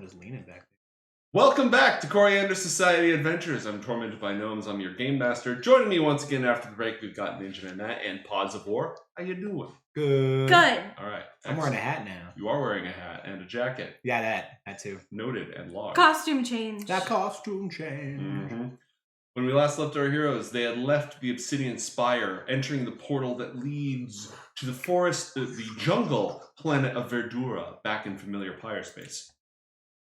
just leaning back there. Welcome back to Coriander Society Adventures. I'm tormented by gnomes. I'm your game master. Joining me once again after the break, we've got Ninja and Matt and Pods of War. How you doing? Good. All right. I'm wearing a hat now. You are wearing a hat and a jacket. Yeah, that too. Noted and logged. Costume change. That costume change. Mm-hmm. When we last left our heroes, they had left the Obsidian Spire, entering the portal that leads to the forest, the jungle planet of Verdura, back in familiar PYRESPACE.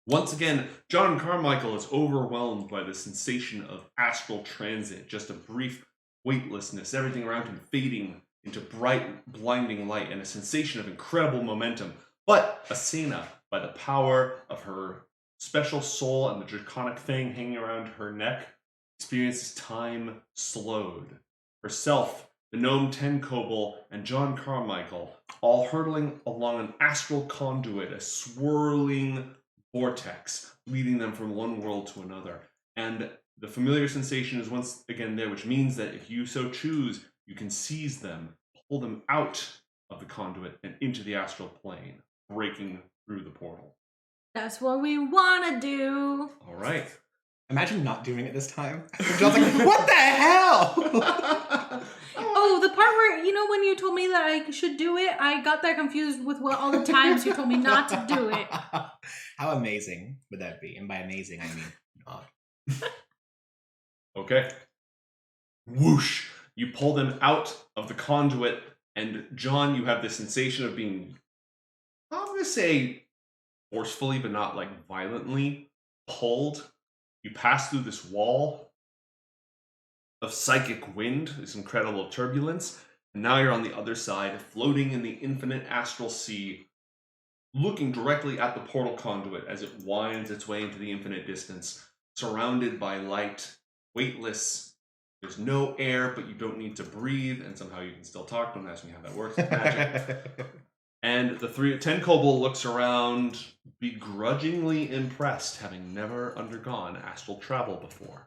Once again, John Carmichael is overwhelmed by the sensation of astral transit, just a brief weightlessness, everything around him fading into bright, blinding light, and a sensation of incredible momentum. But Asena, by the power of her special soul and the draconic fang hanging around her neck, experiences time slowed. Herself, the gnome Ten Kobold, and John Carmichael, all hurtling along an astral conduit, a swirling vortex, leading them from one world to another. And the familiar sensation is once again there, which means that if you so choose, you can seize them, pull them out of the conduit and into the astral plane, breaking through the portal. That's what we want to do. All right. Imagine not doing it this time. John's like, what the hell? Oh, the part where, when you told me that I should do it, I got that confused with all the times you told me not to do it. How amazing would that be? And by amazing, I mean not. Okay. Whoosh. You pull them out of the conduit, and John, you have the sensation of being, I'm going to say, forcefully, but not like violently pulled. You pass through this wall of psychic wind, this incredible turbulence, and now you're on the other side, floating in the infinite astral sea, looking directly at the portal conduit as it winds its way into the infinite distance, surrounded by light, weightless. There's no air, but you don't need to breathe, and somehow you can still talk. Don't ask me how that works. It's magic. And the Ten Kobold looks around, begrudgingly impressed, having never undergone astral travel before.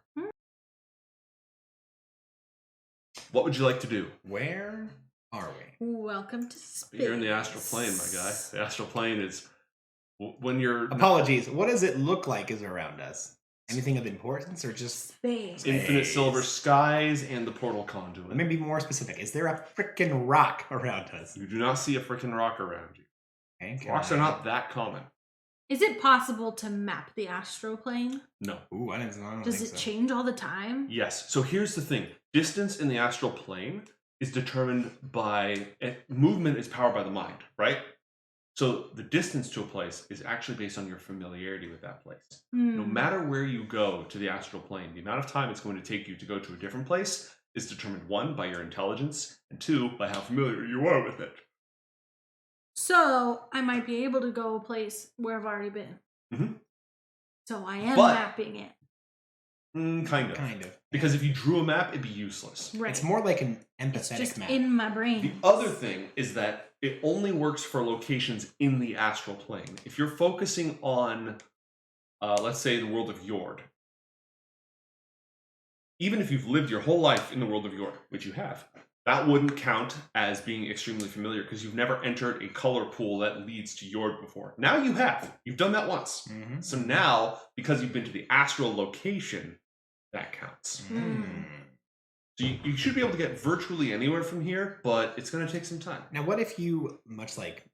What would you like to do? Where are we? Welcome to space. You're in the astral plane, my guy. The astral plane is when you're... Apologies. What does it look like is around us? Anything of importance or just... Space. Infinite silver skies and the portal conduit. Let me be more specific. Is there a frickin' rock around us? You do not see a freaking rock around you. Okay, Rocks are not that common. Is it possible to map the astral plane? No. Ooh, I don't Does think it so. change all the time? Yes. So here's the thing. Distance in the astral plane is determined by... Movement is powered by the mind, right? So the distance to a place is actually based on your familiarity with that place. No matter where you go to the astral plane, the amount of time it's going to take you to go to a different place is determined, 1, by your intelligence, and 2, by how familiar you are with it. So I might be able to go a place where I've already been. Mm-hmm. So I am But- mapping it. Kind of. Kind of. Because if you drew a map, it'd be useless. Right. It's more like an It's empathetic just map. in my brain. The other thing is that it only works for locations in the astral plane. If you're focusing on, let's say, the world of Yord, even if you've lived your whole life in the world of Yord, which you have, that wouldn't count as being extremely familiar because you've never entered a color pool that leads to Yord before. Now you have. You've done that once. Mm-hmm. So now, because you've been to the astral location, that counts. So you should be able to get virtually anywhere from here, but it's going to take some time. Now, what if you, much like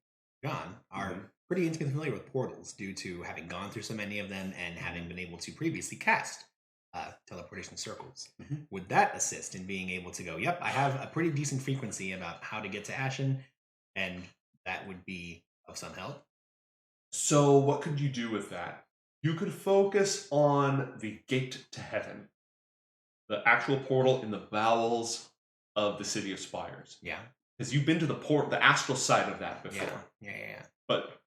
John, are pretty intimately familiar with portals due to having gone through so many of them and having been able to previously cast teleportation circles? Would that assist in being able to go, yep, I have a pretty decent frequency about how to get to Ashen, and that would be of some help? So what could you do with that? You could focus on the gate to heaven, the actual portal in the bowels of the city of Spires. Yeah. Because you've been to the astral side of that before. Yeah. But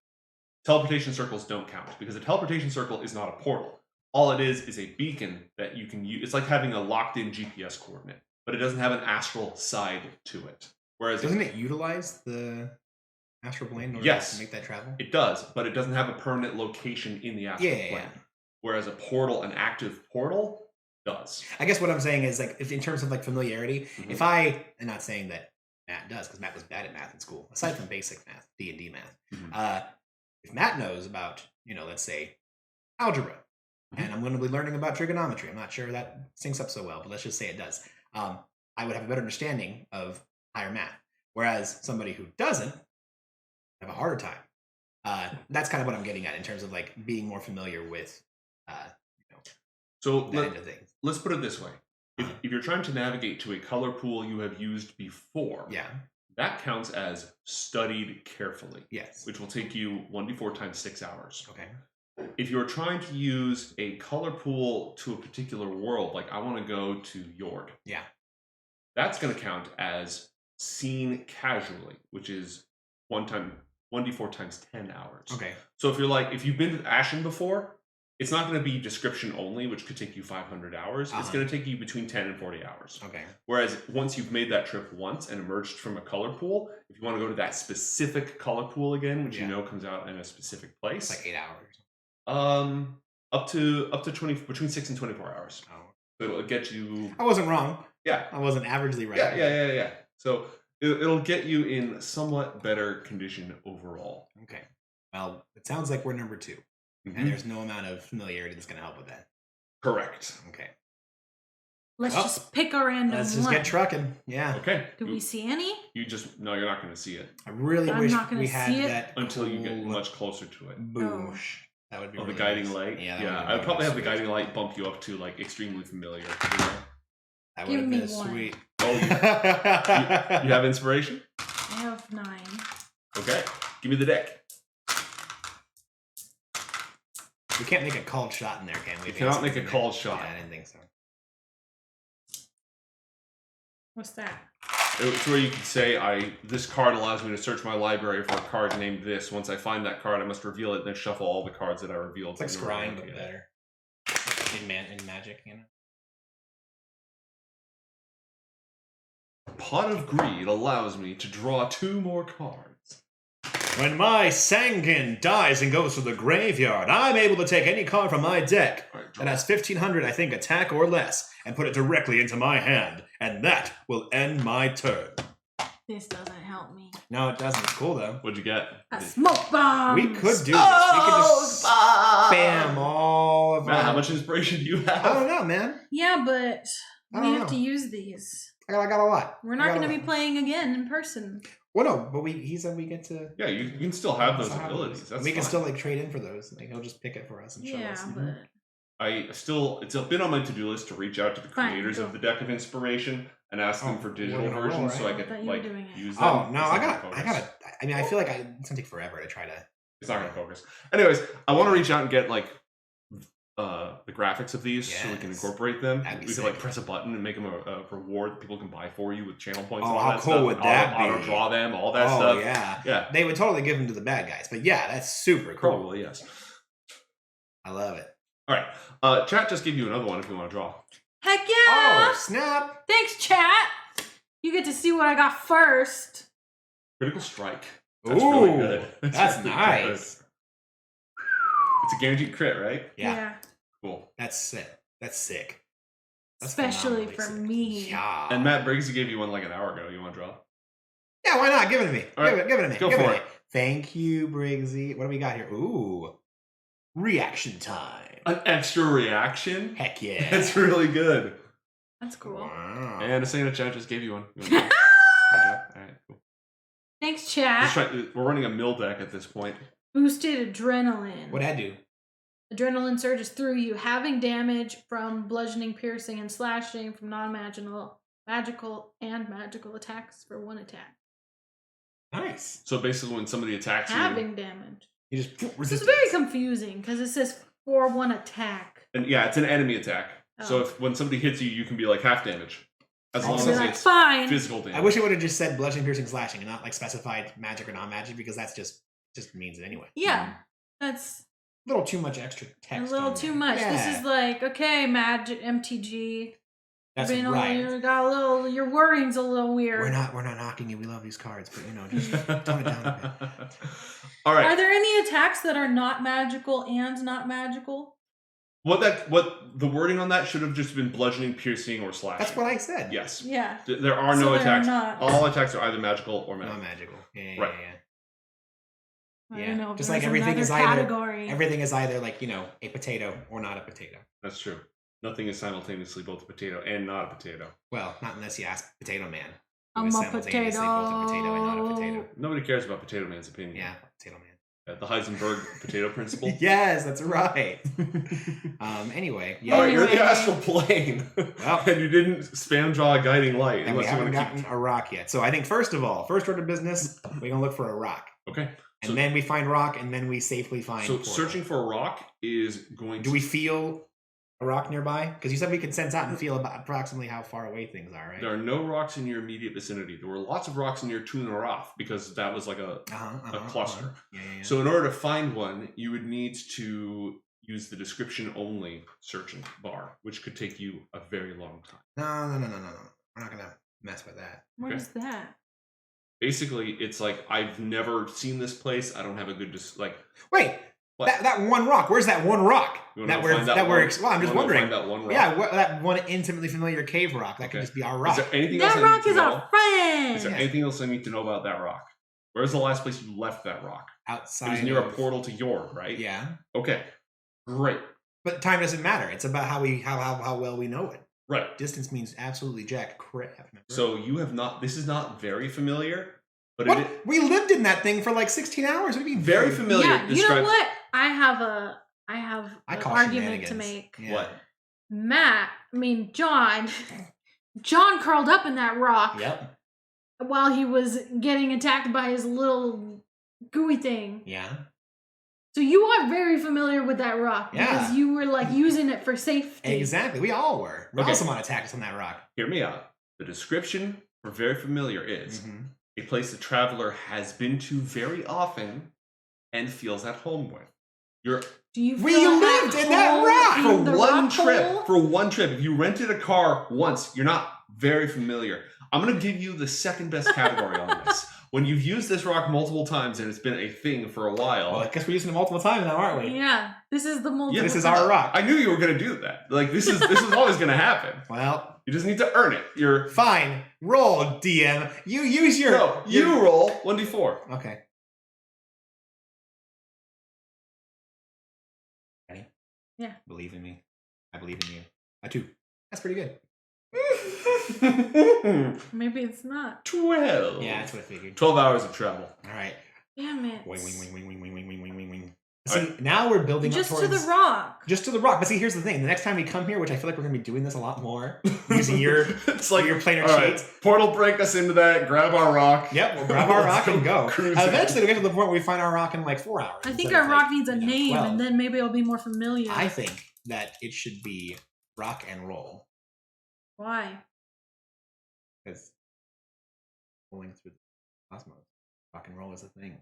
teleportation circles don't count because a teleportation circle is not a portal. All it is a beacon that you can use. It's like having a locked-in GPS coordinate, but it doesn't have an astral side to it. Whereas Doesn't it utilize the astral plane in order to make that travel? It does, but it doesn't have a permanent location in the astral plane. Yeah. Whereas a portal, an active portal, does. I guess what I'm saying is, like, if in terms of like familiarity, if I am not saying that Matt does, because Matt was bad at math in school, aside from basic math, D&D math. If Matt knows about, let's say algebra. And I'm going to be learning about trigonometry. I'm not sure that syncs up so well, but let's just say it does. I would have a better understanding of higher math. Whereas somebody who doesn't have a harder time. That's kind of what I'm getting at in terms of like being more familiar with So that end of things. let's put it this way. If you're trying to navigate to a color pool you have used before, that counts as studied carefully. Yes. Which will take you 1d4 times 6 hours. Okay. If you're trying to use a color pool to a particular world, like I want to go to Yord. Yeah. That's going to count as seen casually, which is 1d4 times 10 hours. Okay. So if you've been to Ashen before, it's not going to be description only, which could take you 500 hours. It's going to take you between 10 and 40 hours. Okay. Whereas once you've made that trip once and emerged from a color pool, if you want to go to that specific color pool again, which you know comes out in a specific place, it's like 8 hours. Up to 20, between 6 and 24 hours. Oh. So it'll get you. I wasn't wrong. Yeah. I wasn't averagely right. Yeah. So it'll get you in somewhat better condition overall. Okay. Well, it sounds like we're number 2. Mm-hmm. And there's no amount of familiarity that's going to help with that. Correct. Okay. Let's just pick a random one. Let's just get trucking. Yeah. Okay. Do we see any? No, you're not going to see it. I really I'm wish not gonna we had see it that until you get much closer to it. Boosh. That would be the really guiding nice. light. Yeah. I would probably have the guiding light bump you up to like extremely familiar. That Give would me have been one. sweet. Oh, you have inspiration? I have 9. Okay. Give me the deck. We can't make a called shot in there, can we? You cannot make a called shot. Yeah, I didn't think so. What's that? It's where you could say, this card allows me to search my library for a card named this. Once I find that card, I must reveal it and then shuffle all the cards that I revealed. It's like scrying, but better. In Magic, you know? Pot of Greed allows me to draw 2 more cards. When my Sangin dies and goes to the graveyard, I'm able to take any card from my deck that has 1,500, I think, attack or less, and put it directly into my hand, and that will end my turn. This doesn't help me. No, it doesn't. It's cool, though. What'd you get? A smoke bomb! We could do this. We could just spam all of Matt, our... how much inspiration do you have? I don't know, man. Yeah, but I we don't have know. to use these. I got a lot. We're not going to be playing again in person. Well, no, but he said we get to... Yeah, you can still have those abilities. That's we can fine. still like trade in for those. Like he'll just pick it for us and show us. Yeah, but it's been on my to-do list to reach out to the creators of the deck of inspiration and ask them for digital versions so I could use them. Oh no, I gotta. I mean, I feel like it's gonna take forever to try to. It's not gonna focus. Anyways, I want to reach out and get like the graphics of these so we can incorporate them. We could like press a button and make them a reward that people can buy for you with channel points. Oh, and all how that cool stuff. would that be? Auto draw them, all that stuff. Yeah. They would totally give them to the bad guys, but yeah, that's super cool. Probably yes. I love it. All right, chat just gave you another one if you want to draw. heck yeah! Oh snap! Thanks, chat. You get to see what I got first. Critical Strike. That's Ooh, really good. That's really nice. good. It's a guaranteed crit, right? Yeah. Cool. That's sick. That's sick. That's Especially phenomenally for sick. me. Yeah. And Matt Briggs gave you one like an hour ago. You want to draw? Yeah, why not? Give it to me. All right. Give it to me. Go Give for it. it. Thank you, Briggsy. What do we got here? Ooh. Reaction time. An extra reaction? Heck yeah. That's really good. That's cool. Wow. And Asena Chat just gave you one. You want to draw? All right, cool. Thanks, chat. We're running a mill deck at this point. Boosted adrenaline. What'd I do? Adrenaline surges through you, having damage from bludgeoning, piercing, and slashing from non-magical, magical attacks for 1 attack. Nice. So basically, when somebody attacks Having damage. You just This is resist. very confusing because it says for 1 attack. and yeah, it's an enemy attack. So Oh. when somebody hits you, you can be like half damage, as long So as that's it's fine. physical damage. I wish it would have just said bludgeoning, piercing, slashing, and not like specified magic or non-magic because that's just means it anyway. Yeah, that's A little too much extra a text. little on too there. much. Yeah. This is like, okay, magic MTG. That's You know, right. you got a little. Your wording's a little weird. We're not knocking you. We love these cards, but just tone it down a bit. All right. Are there any attacks that are not magical and not magical? What the wording on that should have just been bludgeoning, piercing, or slashing. That's what I said. Yes. Yeah. There are So no they're attacks. not. All attacks are either magical or magical. Non-magical. Yeah, Right. yeah. I Yeah, don't know. just There's like everything is another either category. everything is either like a potato or not a potato. That's true. Nothing is simultaneously both a potato and not a potato. Well, not unless you ask Potato Man. I'm Who is a simultaneously both a potato and not a potato. Nobody cares about Potato Man's opinion. Yeah, Potato Man. The Heisenberg potato principle. Yes, that's right. Anyway, yeah. Oh, you're Anyway. the astral plane. Well, and you didn't spam draw a guiding light. and we unless you haven't want to gotten a rock yet. So I think first of all, first order of business, we're gonna look for a rock, Okay. and So- then we find rock, and then we safely find. So portal. searching for a rock is going to... Do we feel a rock nearby? Because you said we could sense out and feel about approximately how far away things are, right? There are no rocks in your immediate vicinity. There were lots of rocks in your Tunarath because that was like a cluster. Yeah. So in order to find one, you would need to use the description only searching bar, which could take you a very long time. No. We're not gonna mess with that. What Okay. is that? Basically, it's like, I've never seen this place. I don't have a good Wait, What? that one rock. Where's that one rock? You wanna That go we're find that that we're. one? Well, I'm just You wanna wondering. find that one rock? Yeah, that one intimately familiar cave rock. That could Okay. just be our Is rock. there anything else That I need rock to is know? our friend. Is there anything else I need to know about that rock? Where's the last place you left that rock? Outside. It was near a of- portal to Yord, right? Yeah, Okay. Great. but time doesn't matter. It's about how well we know it. Right. Distance means absolutely jack crap. Remember? So you have not. This is not very familiar, but what? it is We lived in that thing for like 16 hours. What do you mean very familiar. Yeah, you know describes- what? I have I an call argument to shenanigans. make. Yeah. What? John curled up in that rock Yep. while he was getting attacked by his little gooey thing. Yeah. So you are very familiar with that rock Yeah. because you were like using it for safety. Exactly. We all were. We Okay. also want to attack us on that rock. Hear me out. The description for very familiar is Mhm. a place the traveler has been to very often and feels at home with. You're Do you We feel lived at in that home rock in for the one rock trip. hole? For one trip, if you rented a car once, you're not very familiar. I'm gonna give you the second best category on this. When you've used this rock multiple times and it's been a thing for a while. Well, I guess we're using it multiple times now, aren't we? Yeah, this is the multiple. Yeah, This is our rock. I knew you were gonna do that. Like this is always gonna happen. Well, You just need to earn it. You're fine. Roll, DM. You use your. no, you roll 1d4. Okay. Ready? Yeah. Believe in me. I believe in you. A 2. That's pretty good. Maybe it's not. 12. Yeah, that's what I figured. 12 hours of travel. All right. Damn it. Wing, wing, wing, wing, wing, wing, wing, wing, wing, wing, wing. All See, now we're building Just up to towards... the rock. Just to the rock. But see, here's the thing. The next time we come here, which I feel like we're going to be doing this a lot more, using your It's like your planar all right, cheats. portal break us into that. Grab our rock. Yep, we'll grab our rock and go. Cruising. Eventually, we get to the point where we find our rock in like 4 hours. I think instead our of, rock like, needs a name, 12. and then maybe it'll be more familiar. I think that it should be rock and roll Why? because rolling through the cosmos, rock and roll is a thing.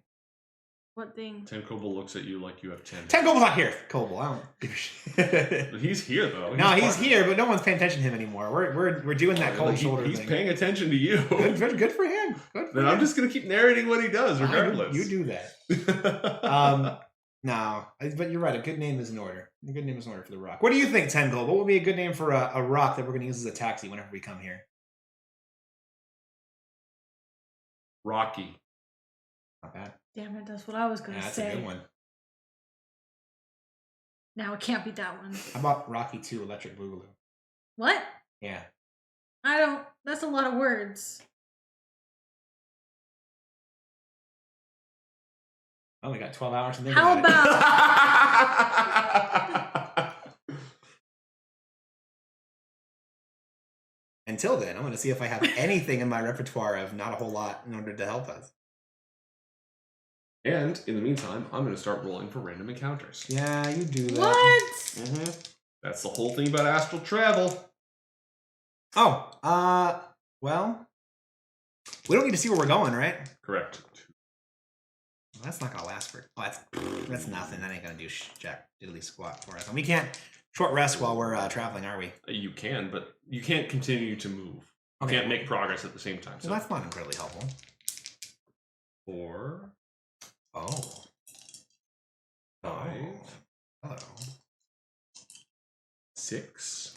What thing? 10 Kobold looks at you like you have 10. 10 Koble's not here. Kobold, I don't give a shit. He's here though. No, he's part of it. here, but no one's paying attention to him anymore. We're doing that cold Like, shoulder he's thing. paying attention to you. Good for him. Good for Then him. I'm just gonna keep narrating what he does, Fine, regardless. You do that. No, but you're right. A good name is in order. A good name is in order for the rock. What do you think, Ten Gold? What would be a good name for a rock that we're going to use as a taxi whenever we come here? Rocky. Not bad. Damn it, that's what I was Yeah, gonna that's say. a good one. Now it can't be that one. How about Rocky 2 Electric Boogaloo? What? Yeah. I don't. That's a lot of words. I only got 12 hours to think How about about? Until then, I'm going to see if I have anything in my repertoire of not a whole lot in order to help us. And in the meantime, I'm going to start rolling for random encounters. Yeah, you do that. What? That's the whole thing about astral travel. Oh, well, we don't need to see where we're going, right? Correct. Well, that's not gonna last for. Oh, that's nothing. That ain't gonna do jack diddly squat for us. And we can't short rest while we're traveling, are we? You can, but you can't continue to move. You Okay. can't make progress at the same time. So Well, that's not incredibly helpful. 4, Oh. 5, Hello. 6.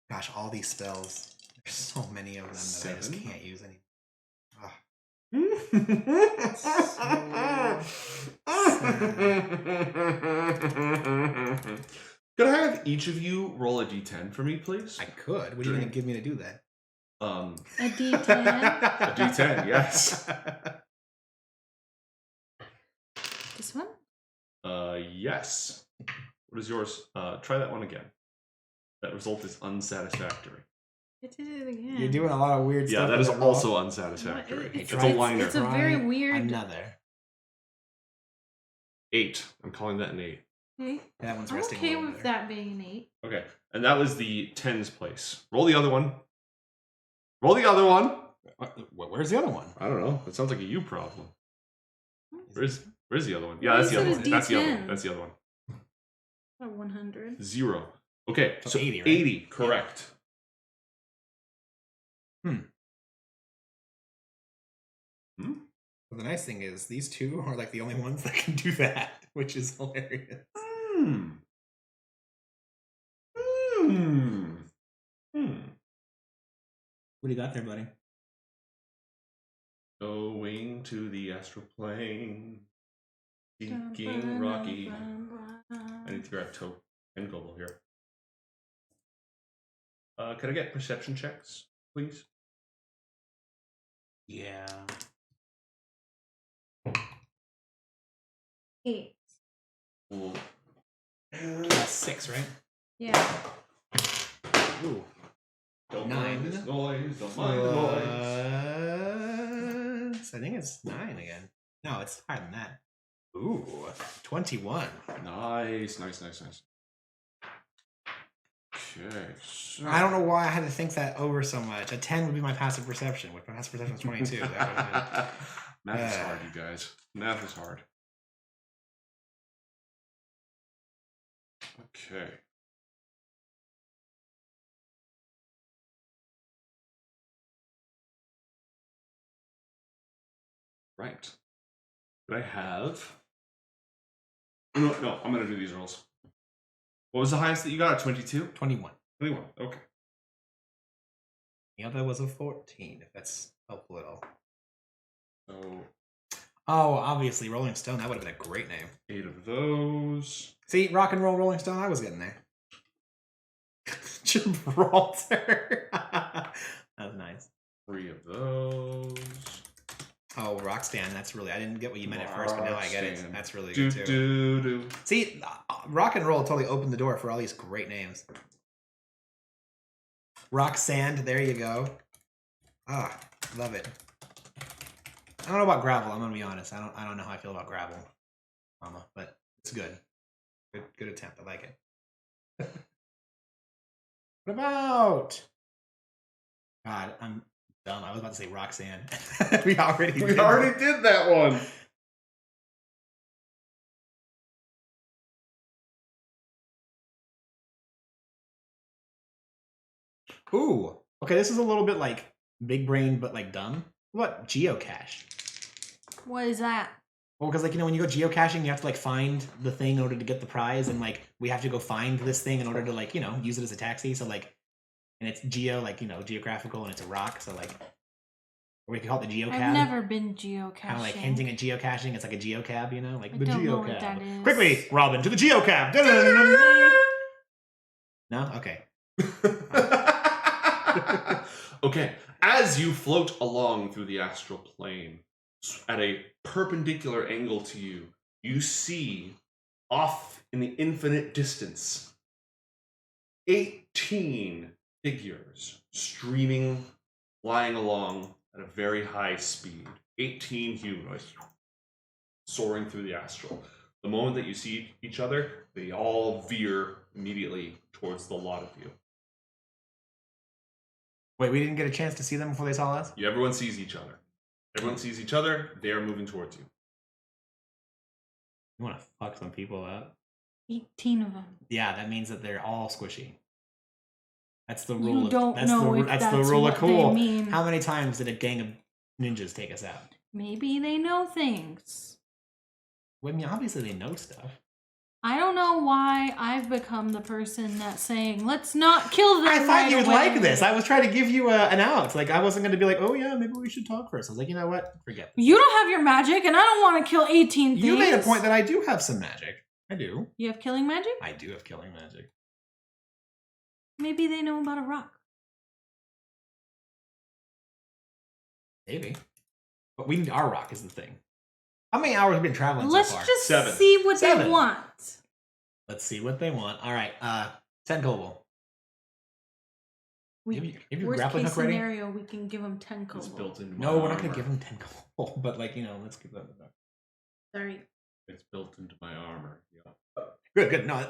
Gosh, all these spells. There's so many of them that I just 7. can't use anymore. Could I have each of you roll a d10 for me, please? I could. What are you going to give me to do that? A D10. A d10, yes. This one? Yes. What is yours? Try that one again. That result is unsatisfactory. I did it again. You're doing a lot of weird stuff. Yeah, that is with it, also Paul. unsatisfactory. It's It's a liner. It's a very Try weird. Another. 8. I'm calling that an 8. Okay. That one's I'm resting okay a little with better. that being an 8. Okay, and that was the 10's place. Roll the other one. Roll the other one. Where's the other one? I don't know. That sounds like a you problem. Where's the other one? Yeah, Well, that's you the other said one. That's the other one. D10. That's the other one. About 100. 0. Okay, So so 80, right? 80, correct. Well, the nice thing is these two are like the only ones that can do that, which is hilarious. What do you got there, buddy? Going to the astral plane, seeking Rocky. I need to grab Toe and Gobble here. Can I get perception checks, please? Yeah. 8. Cool. 6, right? Yeah. Ooh. Don't 9. mind this noise. Don't mind the noise. I think it's 9 again. No, it's higher than that. Ooh, 21. Nice. Okay. So I don't know why I had to think that over so much. A 10 would be my passive perception, which my passive perception is 22. That would have Math is hard, you guys. Math is hard. Okay. Right. Could I have? No, I'm gonna do these rolls. What was the highest that you got? 22? 21. 21. Okay. The other was a 14, if that's helpful at all. So Oh, obviously, Rolling Stone. That would have been a great name. 8 of those. See, rock and roll Rolling Stone. I was getting there. Gibraltar. That was nice. 3 of those. Oh, Rockstand. That's really. I didn't get what you meant at first, but now I get it. Rockstand. That's really Do good too. do do. See, rock and roll totally opened the door for all these great names. Rock Sand. There you go. Ah, love it. I don't know about gravel. I'm gonna be honest. I don't know how I feel about gravel, Mama, but it's good. Good attempt. I like it. What about? God, I'm dumb. I was about to say Roxanne. we already We already did that one. Ooh. Okay, this is a little bit like big brain, but like dumb. What geocache? What is that? Well, because like when you go geocaching, you have to like find the thing in order to get the prize, and like we have to go find this thing in order to like use it as a taxi. So like, and it's geographical, and it's a rock. So like, or we could call it the geocab. I've never been geocaching. Kind of like hinting at geocaching. It's like a geocab, like I the don't geocab. know what that is. Quickly, Robin, to the geocab. No, okay. Okay, as you float along through the astral plane at a perpendicular angle to you, you see off in the infinite distance 18 figures streaming, flying along at a very high speed. 18 humanoids soaring through the astral. The moment that you see each other, they all veer immediately towards the lot of you. Wait, we didn't get a chance to see them before they saw us? Everyone sees each other. Everyone sees each other. They are moving towards you. You want to fuck some people up? 18 of them. Yeah, that means that they're all squishy. That's the You rule. don't That's know the if that's the that's rule what of cool. they mean. How many times did a gang of ninjas take us out? Maybe they know things. Well, I mean, obviously they know stuff. I don't know why I've become the person that's saying, let's not kill them. I thought right you'd away. like this. I was trying to give you an out. Like, I wasn't going to be like, oh, yeah, maybe we should talk first. I was like, you know what? Forget it. You don't have your magic, and I don't want to kill 18 things. You made a point that I do have some magic. I do. You have killing magic? I do have killing magic. Maybe they know about a rock. Maybe. But we need our rock is the thing. How many hours have we been traveling Let's so far? just 7. see what 7. they want. Let's see what they want. All right. 10 global. Have you Worst grappling case hook ready? scenario, we can give them 10 It's kobo. built into my No, we're not going armor. to give them 10 global. But, like, you know, let's give them. Sorry. It's built into my armor. Yeah. Good. No,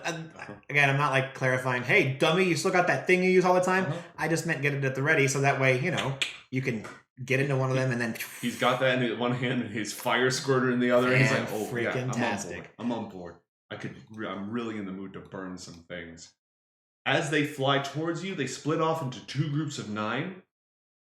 again, I'm not like clarifying, hey, dummy, you still got that thing you use all the time? I just meant get it at the ready so that way, you know, you can get into one of them and then. He's got that in one hand and his fire squirter in the other. And he's like, oh, yeah, Freaking-tastic. I'm on board. I'm really in the mood to burn some things. As they fly towards you, they split off into 2 groups of 9.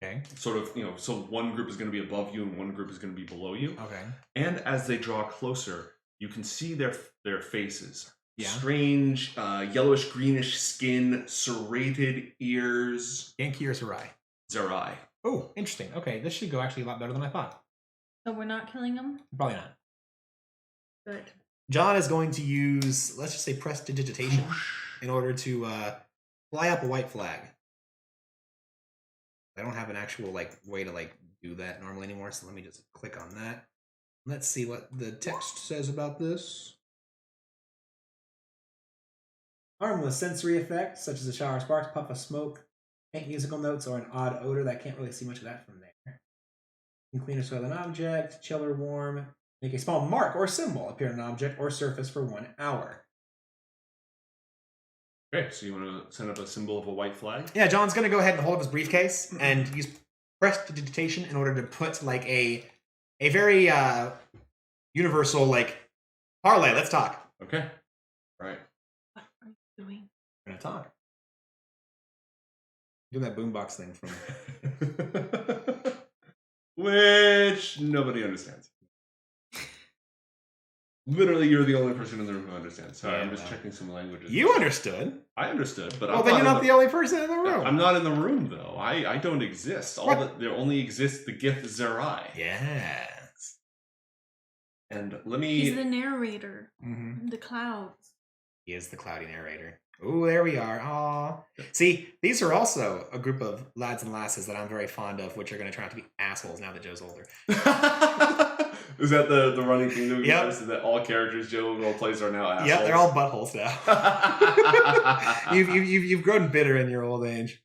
Okay. Sort of, you know, so one group is going to be above you and one group is going to be below you. Okay. And as they draw closer, you can see their faces. Yeah. Strange, yellowish, greenish skin, serrated ears. Yankee or Sarai? Githzerai. Oh, interesting. Okay, this should go actually a lot better than I thought. So we're not killing them? Probably not. Good. John is going to use, let's just say, prestidigitation in order to fly up a white flag. I don't have an actual like way to like do that normally anymore, so let me just click on that. Let's see what the text says about this. Harmless sensory effects, such as a shower of sparks, puff of smoke, faint musical notes, or an odd odor. That can't really see much of that from there. You can clean or soil an object, chill or warm, make a small mark or symbol appear on an object or surface for 1 hour. Okay, so you want to send up a symbol of a white flag? Yeah, John's going to go ahead and hold up his briefcase and use prestidigitation in order to put like a very universal like parlay. Let's talk. Okay. Right. What are you doing? We're going to talk. Doing that boombox thing from. Which nobody understands. Literally, you're the only person in the room who understands. Sorry, Yeah, I'm just no. checking some languages. You understood. I understood, but Well, I'm then you're not in the only person in the room. I'm not in the room though. I don't exist. There only exists the Githzerai. Yes. And let me. He's the narrator. Mm-hmm. The clouds. He is the cloudy narrator. Ooh, there we are. Aw. See, these are also a group of lads and lasses that I'm very fond of, which are going to turn out to be assholes now that Joe's older. Is that the running thing that we Yep. noticed? Is that all characters Joe role plays are now assholes? Yep, they're all buttholes now. You've grown bitter in your old age.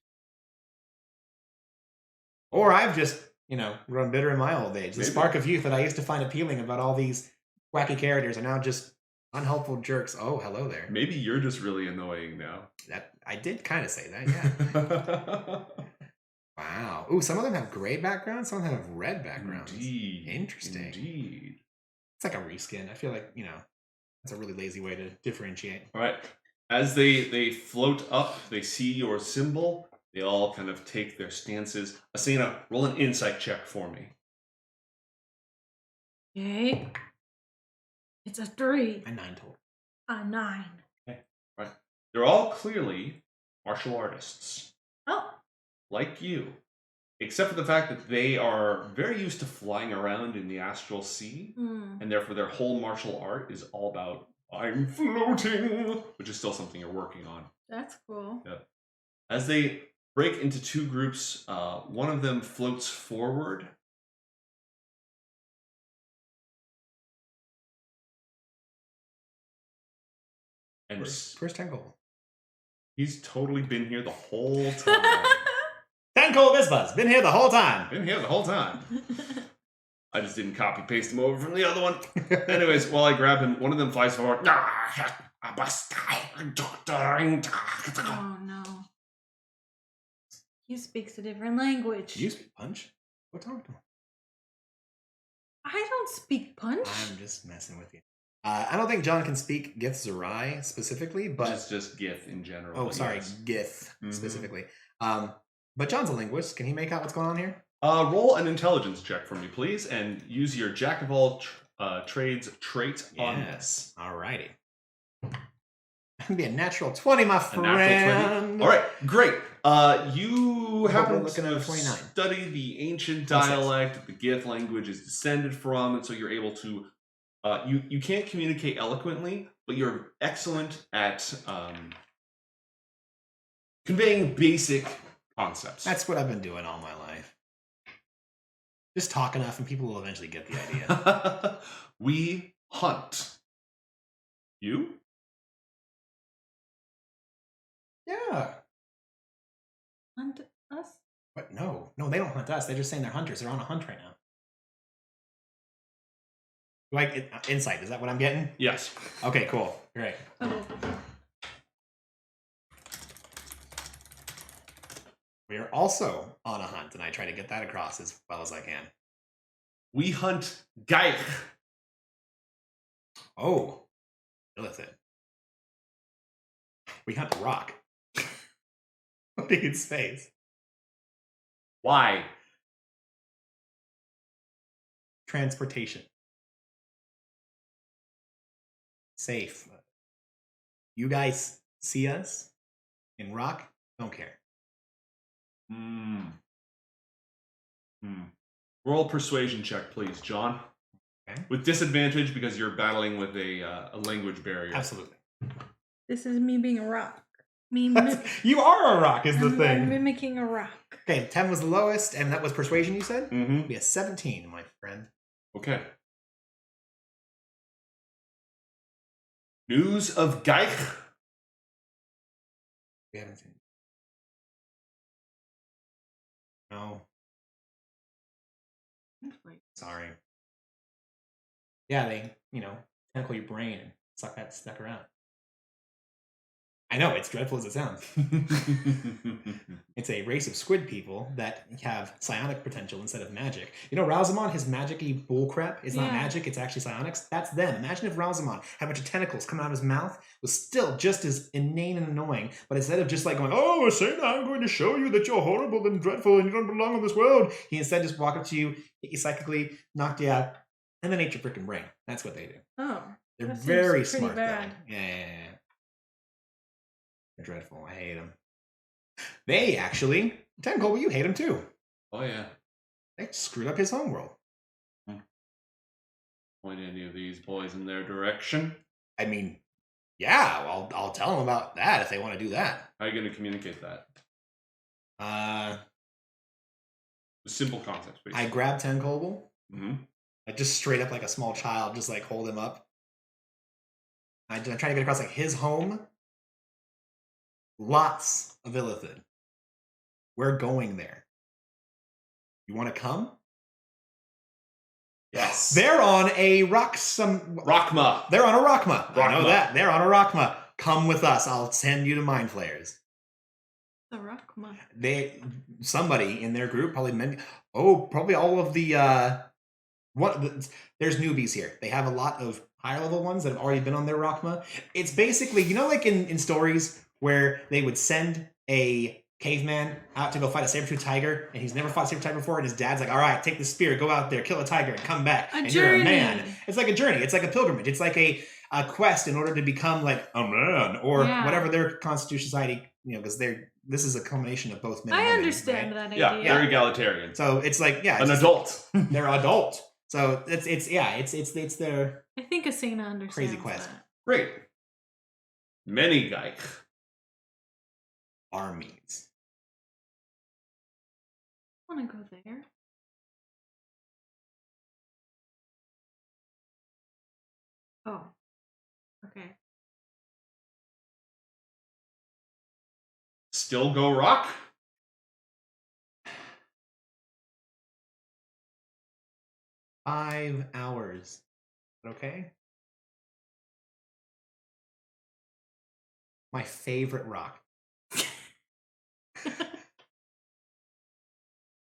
Or I've just, grown bitter in my old age. The Maybe. spark of youth that I used to find appealing about all these wacky characters are now just unhelpful jerks. Oh, hello there. Maybe you're just really annoying now. That I did kind of say that, yeah. Wow. Ooh, some of them have gray backgrounds, some of them have red backgrounds. Indeed. Interesting. Indeed. It's like a reskin. I feel like, that's a really lazy way to differentiate. All right. As they float up, they see your symbol. They all kind of take their stances. Asena, roll an insight check for me. Okay. It's a 3. A 9 total. A 9. Okay. Right. They're all clearly martial artists. Oh. Like you. Except for the fact that they are very used to flying around in the astral sea. And therefore their whole martial art is all about, I'm floating, which is still something you're working on. That's cool. Yeah. As they break into 2 groups, one of them floats forward. And First 10 gold. he's totally been here the whole time. 10 gold Visbas. Been here the whole time. Been here the whole time. I just didn't copy paste him over from the other one. Anyways, while I grab him, one of them flies forward. Oh no. He speaks a different language. Do you speak punch? What talk to him? I don't speak punch. I'm just messing with you. I don't think John can speak Githzerai specifically, but It's just Gith in general. oh, but sorry, yes. Gith Mhm. specifically. But John's a linguist. Can he make out what's going on here? Roll an intelligence check for me, please, and use your jack of all trades trait on this. Alrighty. That'd be a natural 20, my A friend. natural 20. All right, great. You happen looking to at 29. study the ancient 26. dialect that the Gith language is descended from, and so you're able to. You can't communicate eloquently, but you're excellent at conveying basic concepts. That's what I've been doing all my life. Just talk enough, and people will eventually get the idea. We hunt. You? Yeah. Hunt us? But no, they don't hunt us. They're just saying they're hunters. They're on a hunt right now. Like insight, is that what I'm getting? Yes. Okay, cool. Great. Okay. We are also on a hunt, and I try to get that across as well as I can. We hunt Gaich. Oh, illicit. We hunt a rock. Big in space. Why? Transportation. Safe. You guys see us in rock? Don't care. Roll persuasion check, please, John. Okay. With disadvantage because you're battling with a language barrier. Absolutely. This is me being a rock. You are a rock, is the I'm thing. mimicking a rock. Okay, 10 was the lowest, and that was persuasion, you said? Mm-hmm. It'd be a 17, my friend. Okay. News of Gaich. We haven't seen. No. Sorry. Yeah, they, tentacle your brain and suck that stuck around. I know, it's dreadful as it sounds. It's a race of squid people that have psionic potential instead of magic. You know, Rousamon, his magic-y bullcrap is not magic, it's actually psionics. That's them. Imagine if Rousamon had a bunch of tentacles coming out of his mouth, was still just as inane and annoying, but instead of just like going, oh, Asena, I'm going to show you that you're horrible and dreadful and you don't belong in this world, he instead just walk up to you, hit you psychically, knocked you out, and then ate your freaking brain. That's what they do. Oh. They're that seems very pretty smart, bad. though. Yeah. They're dreadful. I hate them. They actually, Tenkobu, you hate them too. Oh, yeah. They screwed up his homeworld. Point any of these boys in their direction. I mean, yeah, I'll tell them about that if they want to do that. How are you going to communicate that? The simple concepts, basically. I grab Tenkobu. Mm-hmm. I just straight up like a small child, just like hold him up. I'm trying to get across like his home. Lots of Illithid. We're going there. You want to come? Yes. They're on a Rrakkma. They're on a Rrakkma. I know Rrakkma. that. They're on a Rrakkma. Come with us. I'll send you to Mind Flayers. The Rrakkma. Somebody in their group, probably all of the there's newbies here. They have a lot of higher level ones that have already been on their Rrakkma. It's basically, like in stories where they would send a caveman out to go fight a saber-tooth tiger, and he's never fought a saber-tooth tiger before, and his dad's like, all right, take the spear, go out there, kill a tiger, and come back. And journey. You're a man. It's like a journey. It's like a pilgrimage. It's like a quest in order to become like a man, or whatever their Constitution Society, because this is a combination of both men and I women, understand right? that Yeah, idea. they're egalitarian. So it's like, An adult. They're adult. So it's their I think Asena understands crazy quest. that. Great. Many Gaich. Armies. I want to go there. Oh. Okay. Still go rock? $5 hours. Okay. My favorite rock.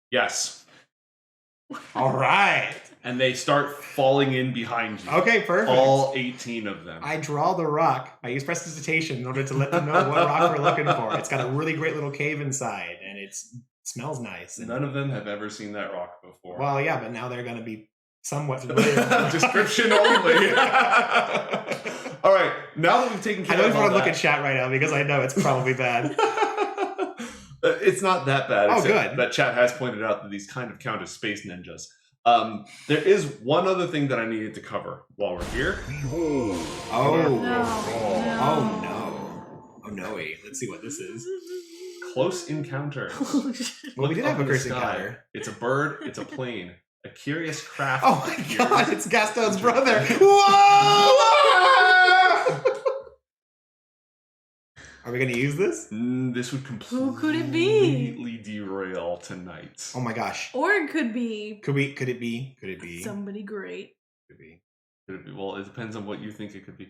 Yes. All right. And they start falling in behind you. Okay, perfect. All 18 of them. I draw the rock. I use prestidigitation in order to let them know what rock we're looking for. It's got a really great little cave inside, and it smells nice. And, None of them have ever seen that rock before. well, yeah, but now they're going to be somewhat familiar. Description only. All right, now that we've taken care I don't of even all want to look that, at chat right now because I know it's probably bad. it's not that bad. Oh, except good. That chat has pointed out that these kind of count as space ninjas. There is one other thing that I needed to cover while we're here. Oh. No. Oh no. Oh no. Let's see what this is. Close encounters. Well, we did Look have a up in the curse sky. encounter. It's a bird. It's a plane. A curious craft. Oh my god, it's Gastone's That's right. brother. Whoa! Are we gonna use this? This would completely Who could it be? derail tonight. Oh my gosh. Or it could be Could it be? somebody great. Could be. Could it be? Well, it depends on what you think it could be.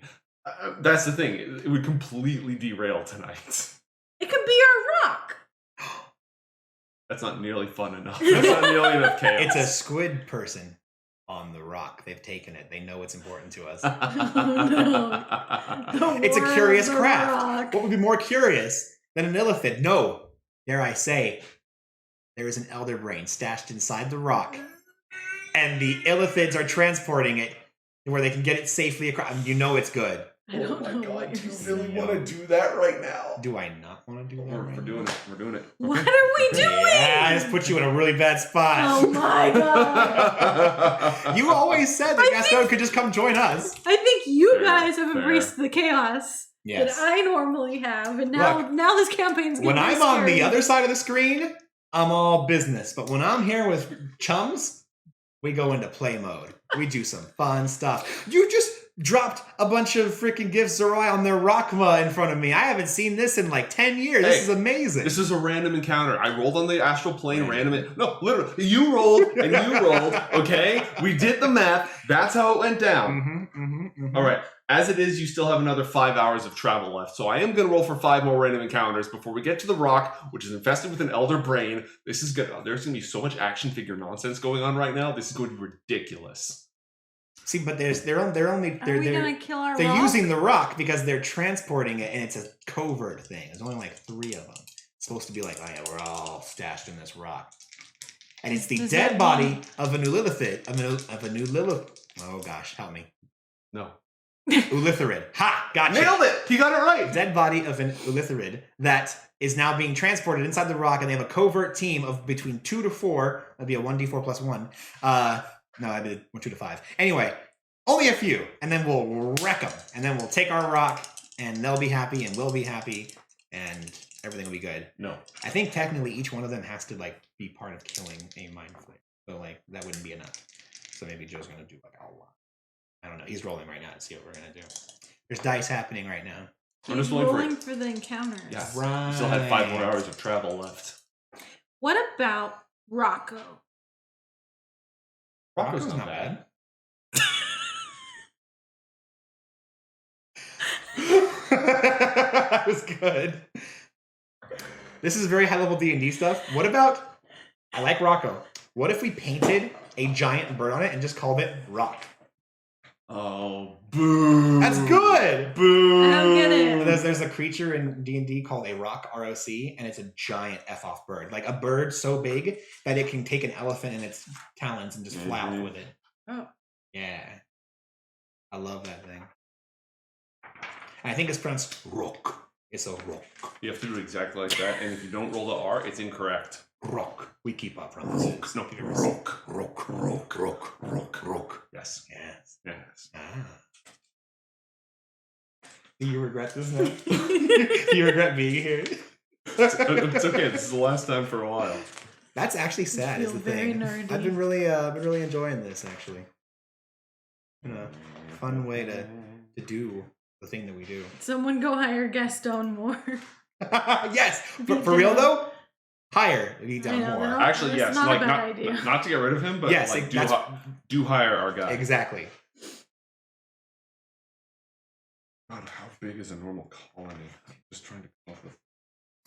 That's the thing. It would completely derail tonight. It could be our rock. That's not nearly fun enough. That's not nearly enough chaos. It's a squid person on the rock. They've taken it. They know it's important to us. The It's a war curious of the craft. rock. What would be more curious than an illithid? No. Dare I say, there is an elder brain stashed inside the rock, and the illithids are transporting it to where they can get it safely across. I mean, you know it's good. I don't know what do you're you really saying. want to do that right now? Do I not want to do that? We're right doing now? it. We're doing it. What Okay. are we doing? Yeah, I just put you in a really bad spot. Oh my god. You always said that Gastone could just come join us. I think you Fair, guys have fair. embraced the chaos Yes. that I normally have, and now Look, now this campaign's getting When I'm on the scary. other side of the screen, I'm all business. But when I'm here with chums, we go into play mode. We do some fun stuff. You just dropped a bunch of freaking Githzerai on their Rrakkma in front of me. I haven't seen this in like 10 years. Hey, this is amazing. This is a random encounter. I rolled on the astral plane, no, literally. You rolled and you rolled, okay? We did the math. That's how it went down. All right. As it is, you still have another 5 hours of travel left. So I am going to roll for 5 more random encounters before we get to the rock, which is infested with an elder brain. This is good. There's going to be so much action figure nonsense going on right now. This is going to be ridiculous. See, but they're gonna kill our they're rock? using the rock because they're transporting it, and it's a covert thing. There's only like 3 of them. It's supposed to be like, oh yeah, we're all stashed in this rock, and it's the Does dead that body mean- of a new Lilithid, of a new Lilith. Oh gosh, help me. No. Ulitharid. Ha! Gotcha. Nailed it! He got it right! Dead body of an Ulitharid that is now being transported inside the rock, and they have a covert team of between 2 to 4. That'd be a 1d4 plus 1. No, that'd be 2 to 5. Anyway, only a few, and then we'll wreck them, and then we'll take our rock, and they'll be happy, and we'll be happy, and everything will be good. No. I think technically each one of them has to like be part of killing a mind flare, so like that wouldn't be enough. So maybe Joe's gonna do like a lot. I don't know. He's rolling right now to see what we're gonna do. There's dice happening right now. I'm He's just waiting for rolling it. for the encounters. Yeah. Right. Still had 5 more hours of travel left. What about Rocco? Rocco's not bad. That was good. This is very high level D&D stuff. What about, I like Rocco. What if we painted a giant bird on it and just called it Rock? Oh, boo. That's good. Boo. I don't get it. There's a creature in D&D called a rock, R-O-C, and it's a giant F-off bird. Like a bird so big that it can take an elephant in its talons and just fly off with it. Oh. Yeah. I love that thing. And I think it's pronounced rock. It's a rock. You have to do it exactly like that, and if you don't roll the R, it's incorrect. Rock. We keep up promises. No, Rock. Rock. Rock. Rock. Rock. Rock. Yes. Yes. Yes. Ah. Do you regret this now? Do you regret being here? It's okay. This is the last time for a while. That's actually sad. Is feel the very thing. nerdy. I've been really enjoying this actually. Been a fun way to do the thing that we do. Someone go hire Gastone more. Yes, for real though. Hire be done I know, more. they'll- Actually, That's yes. not a Like bad idea. not to get rid of him, but Yes, like that's- do hire our guy. Exactly. God, how big is a normal colony? I'm just trying to come up with.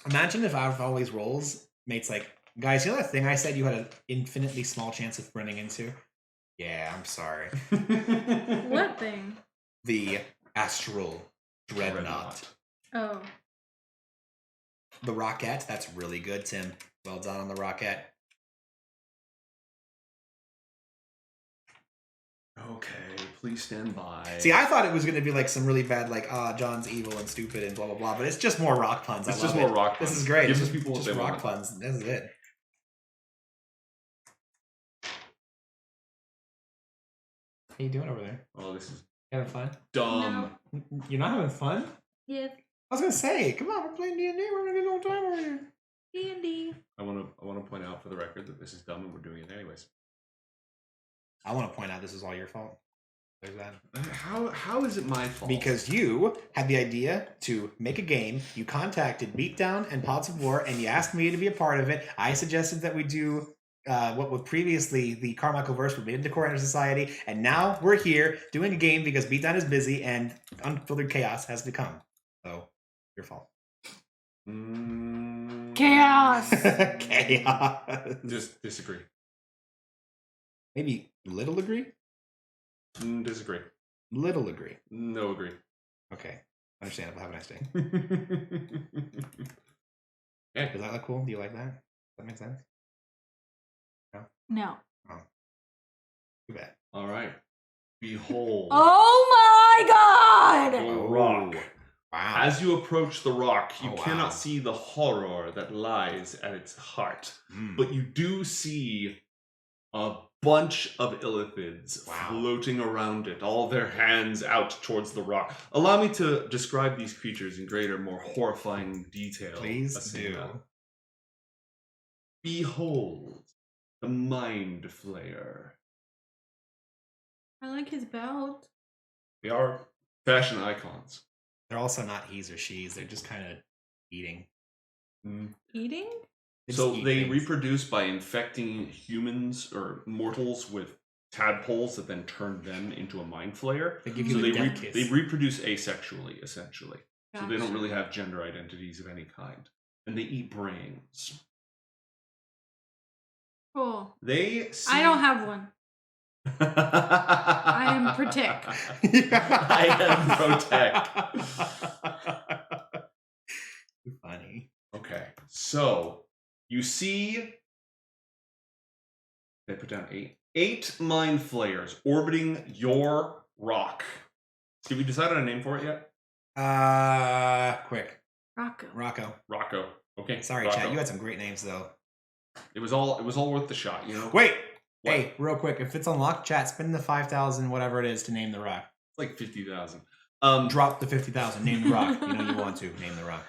Imagine if out of all these rolls, mate's like, guys, you know that thing I said you had an infinitely small chance of running into? Yeah, I'm sorry. What thing? The Astral Dreadnought. Oh. The Rocket, that's really good, Tim. Well done on the Rocket. Okay, please stand by. See, I thought it was going to be like some really bad, like, John's evil and stupid and blah, blah, blah, but it's just more rock puns. It's I just love more it. rock puns. This is great. Gives It's people what just they rock want. puns. This is it. How you doing over there? Oh, this is Having fun? dumb. No. You're not having fun? Yeah. I was going to say, come on, we're playing D&D. We're going to get a little time over here. D&D. I want to point out for the record that this is dumb and we're doing it anyways. I want to point out this is all your fault. There's that. How is it my fault? Because you had the idea to make a game. You contacted Beatdown and Pods of War, and you asked me to be a part of it. I suggested that we do what was previously the Carmichael verse for Issue of Coriander Society, and now we're here doing a game because Beatdown is busy and unfiltered chaos has to come. So, your fault. Chaos. Chaos. Just disagree. Maybe little agree? Disagree. Little agree. No agree. Okay. Understandable. Have a nice day. Okay. Does that look cool? Do you like that? Does that make sense? No. Oh. Too bad. All right. Behold. Oh my god! Your rock. Wow. As you approach the rock, you Oh, wow. cannot see the horror that lies at its heart, but you do see a bunch of illithids Wow. floating around it, all their hands out towards the rock. Allow me to describe these creatures in greater, more horrifying detail. Please Asena. do. Behold, the Mind Flayer. I like his belt. They are fashion icons. They're also not he's or she's. They're just kind of eating. Eating? They just So eat they things. reproduce by infecting humans or mortals with tadpoles that then turn them into a mind flayer. They give So you they, a death kiss. they reproduce asexually, essentially. So they don't Gotcha. really have gender identities of any kind. And they eat brains. Cool. They see... I don't have one. I am Protect. I am Protect. Funny. Okay, so you see they put down eight mind flayers orbiting your rock. Did we decide on a name for it yet? Quick. Rocco. Rocco. Rocco. Okay. Sorry, Rocco. chat. You had some great names though. It was all worth the shot, you know. Wait. What? Hey, real quick. If it's unlocked, chat, spend the 5,000, whatever it is, to name the rock. It's like 50,000. Drop the 50,000. Name the rock. You know you want to name the rock.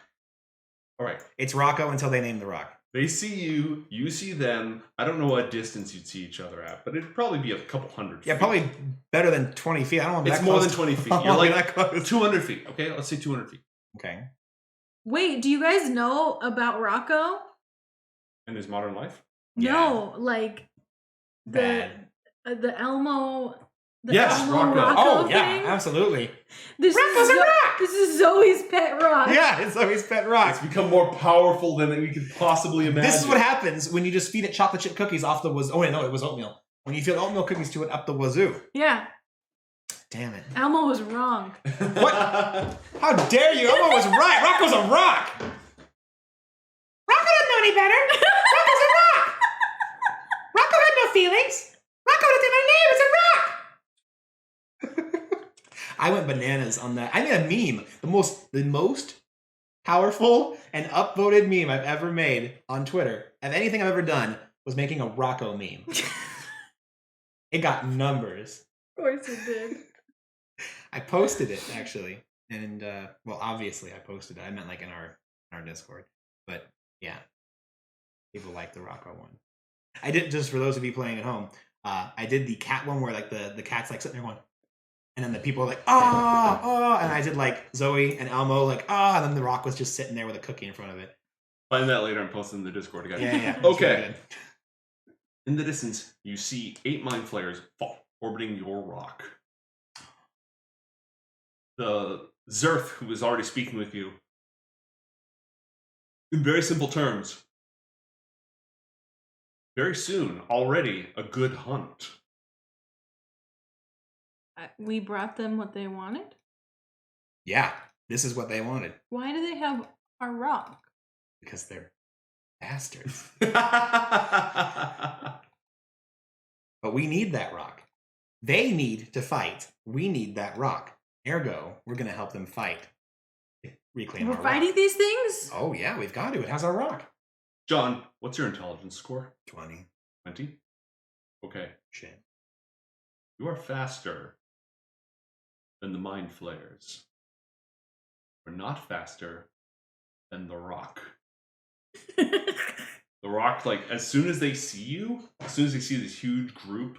All right. It's Rocco until they name the rock. They see you. You see them. I don't know what distance you'd see each other at, but it'd probably be a couple hundred. Yeah, feet. probably better than 20 feet. I don't want to be It's that more close. than 20 feet. I don't You're wanna be like that close. 200 feet. Okay, let's say 200 feet. Okay. Wait, do you guys know about Rocco? In his modern life. No, like Bad. the Elmo. The Yes, Elmo Rocco. Oh, yeah, thing? absolutely. This Rocco's is a rock! This is Zoe's pet rock. Yeah, it's always pet rock. It's become more powerful than we could possibly imagine. This is what happens when you just feed it chocolate chip cookies off the wazoo. Oh, wait, no, it was oatmeal. When you feed oatmeal cookies to it up the wazoo. Yeah. Damn it. Elmo was wrong. What? How dare you? Elmo was right. Rocco's a rock. Rocco doesn't know any better. Rocco's a rock. Rocco had no feelings. Rocco doesn't have a name. It's a rock. I went bananas on that. I made a meme. The most powerful and upvoted meme I've ever made on Twitter of anything I've ever done was making a Rocco meme. It got numbers. Of course it did. I posted it actually, and well, obviously I posted it. I meant like in our Discord, but yeah, people like the Rocco one. I did, just for those of you playing at home. I did the cat one where like the cat's like sitting there going, and then the people are like and I did like Zoe and Elmo like and then the rock was just sitting there with a cookie in front of it. Find that later and post it in the Discord again. Yeah. Okay. In the distance, you see 8 mind flayers orbiting your rock. The Zerth, who is already speaking with you, in very simple terms, very soon, already a good hunt. We brought them what they wanted. Yeah, this is what they wanted Why do they have our rock? because they're bastards. But But we need that rock. They need to fight. We need that rock. Ergo, we're going to help them fight. Reclaim We're our fighting rock. these things? Oh, yeah, we've got to. It has our rock. John, what's your intelligence score? 20. 20? Okay. Shit. You are faster than the mind flayers. We're not faster than the rock. The rock, like, as soon as they see you, as soon as they see this huge group,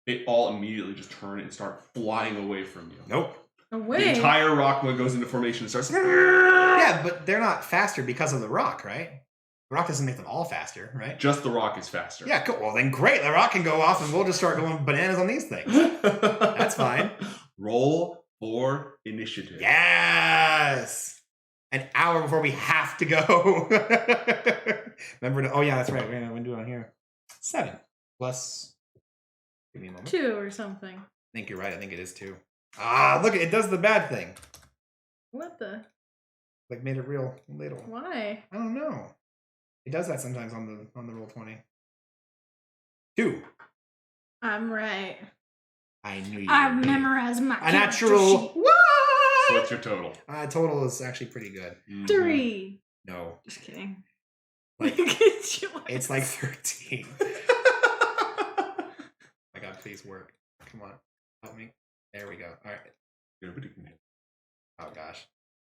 they all immediately just turn and start flying away from you. Nope. Away. The entire Rrakkma goes into formation and starts. Yeah, but they're not faster because of the rock, right? The rock doesn't make them all faster, right? Just the rock is faster. Yeah, cool. Well, then great. The rock can go off and we'll just start going bananas on these things. That's fine. Roll for initiative. Yes! An hour before we have to go. Remember to, oh yeah, that's right. We're going to do it on here. 7 plus, give me a moment. 2 or something. I think you're right. I think it is 2. Ah, look, it does the bad thing. What the? Like made it real little. Why? I don't know. It does that sometimes on the roll 20. 2. I'm right. I knew you. I've would be. memorized my A character natural. sheet. What? So what's your total? Total is actually pretty good. 3. No, Just kidding. Like, It's yours. it's like 13. My God, please work. Come on, help me. There we go. All right. Nobody can hit. Oh gosh,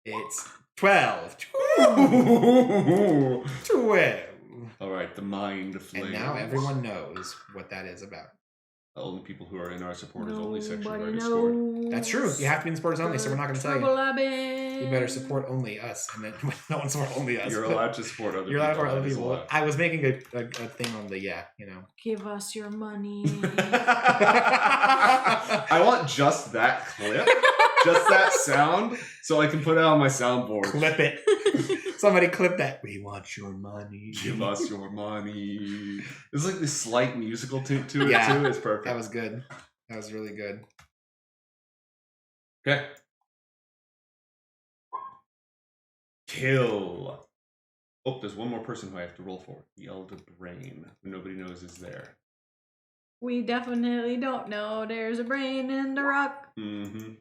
it's 12. 12. All right, the mind flames. And now everyone knows what that is about. The only people who are in our supporters only section are Nobody Discord. knows. That's true. You have to be in supporters only, so we're not going to tell you. Trouble I've been. You better support only us, and then no one support only us. You're allowed to support other You're people. allowed to support other that is people. allowed. I was making a thing on the Give us your money. I want just that clip, just that sound, so I can put it on my soundboard. Clip it. Somebody clip that. We want your money. Give us your money. There's like this slight musical tune to it Yeah. too. It's perfect. That was good. That was really good. Okay. Kill. Oh, there's one more person who I have to roll for. The Elder Brain, who nobody knows is there. We definitely don't know there's a brain in the rock. Mm-hmm.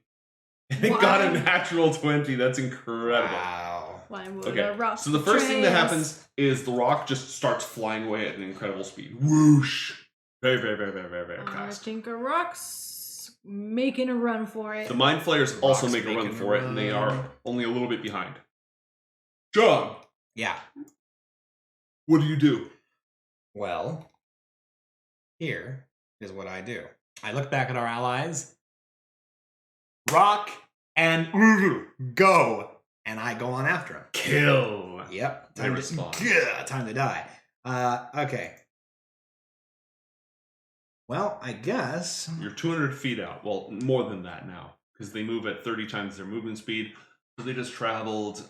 They got a natural 20. That's incredible. Wow. Why would Okay, a rock so the first thing that betray us? happens is the rock just starts flying away at an incredible speed. Whoosh! Very, very, very, very, very, very I fast. think a rock's making a run for it. The Mind Flayers also Rock's make a run making a for it, and they are run. only a little bit behind. John, Yeah. what do you do? Well, here is what I do. I look back at our allies. Rock and go. And I go on after him. Kill. Yep. I respond. Time to die. Okay. Well, I guess. You're 200 feet out. Well, more than that now, because they move at 30 times their movement speed. So they just traveled.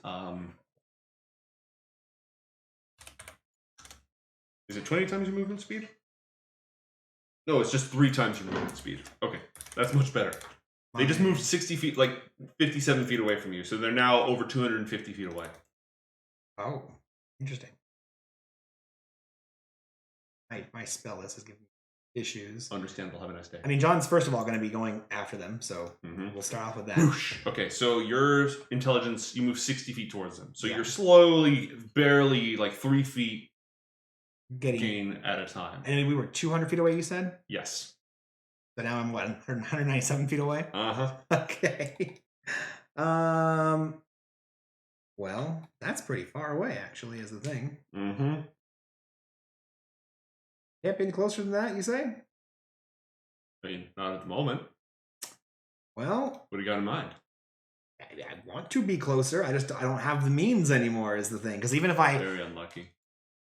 Is it 20 times your movement speed? No, it's just 3 times your movement speed. Okay, that's much better. They just moved 60 feet, like 57 feet away from you. So they're now over 250 feet away. Oh, interesting. My spell list is giving me issues. Understandable. Have a nice day. I mean, John's first of all going to be going after them, so Mhm. we'll start off with that. Whoosh. Okay, so your intelligence, you move 60 feet towards them. So Yeah. you're slowly, barely, like 3 feet Getting, gain at a time. and we were 200 feet away, you said? Yes. So now I'm what, 197 feet away? Uh-huh. Okay. Well, that's pretty far away, actually, is the thing. Mm-hmm. Can't be any closer than that, you say? I mean, not at the moment. Well, What do you got in mind? I want to be closer. I don't have the means anymore, is the thing. Because even if Very unlucky.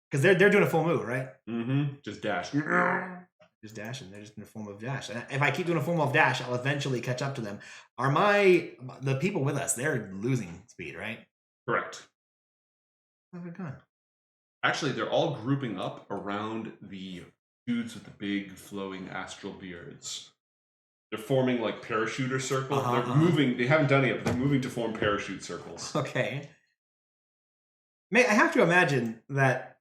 because they're doing a full move, right? Mm-hmm. Just dash. Just dashing. They're just in a full move dash. And if I keep doing a full move dash, I'll eventually catch up to them. The people with us? They're losing speed, right? Correct. What have I done? Actually, they're all grouping up around the dudes with the big flowing astral beards. They're forming like parachuter circles. They're moving. They haven't done it yet, but they're moving to form parachute circles. Okay. I have to imagine that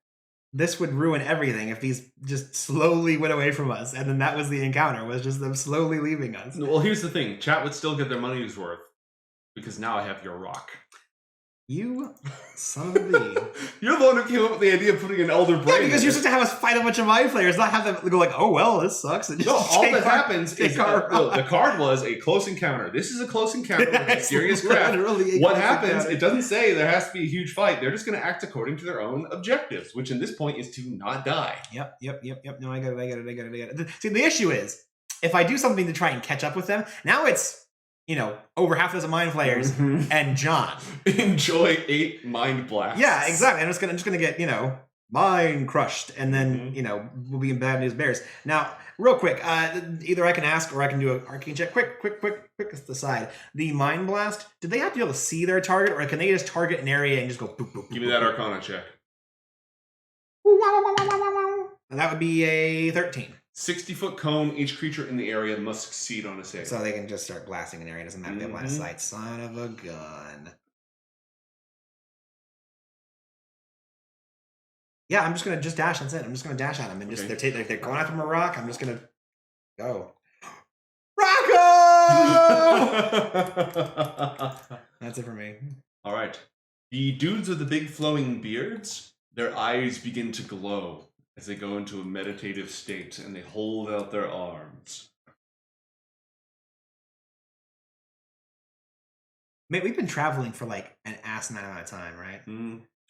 this would ruin everything if these just slowly went away from us, and then that was the encounter, was just them slowly leaving us. Well, here's the thing. Chat would still get their money's worth because now I have your rock. You son of a bee. You're the one who came up with the idea of putting an elder brain. Yeah, because you're supposed to have us fight a bunch of mind flayers, not have them go like, oh well, this sucks. And just No, all that happens is take that, the card was a close encounter. This is a close encounter with a serious craft. What happens, it doesn't say there has to be a huge fight. They're just going to act according to their own objectives, which in this point is to not die. Yep. No, I got it. See, the issue is, if I do something to try and catch up with them, now it's, over half a dozen mind flayers and John. Enjoy 8 mind blasts. Yeah, exactly. I'm just gonna get, mind crushed, and then, we'll be in bad news bears. Now, real quick, either I can ask or I can do an arcane check. Quick aside. The mind blast, do they have to be able to see their target, or can they just target an area and just go boop, boop, boop? Give me that Arcana check. And that would be a 13. 60-foot cone. Each creature in the area must succeed on a save. So they can just start blasting an area. Doesn't matter if they have line of sight. Son of a gun. Yeah, I'm just gonna dash. That's it. I'm just gonna dash at them, and just they're going after my rock. I'm just gonna go. Rrakkma! That's it for me. All right. The dudes with the big flowing beards, their eyes begin to glow as they go into a meditative state, and they hold out their arms. Mate, we've been traveling for like an asinine amount of time, right?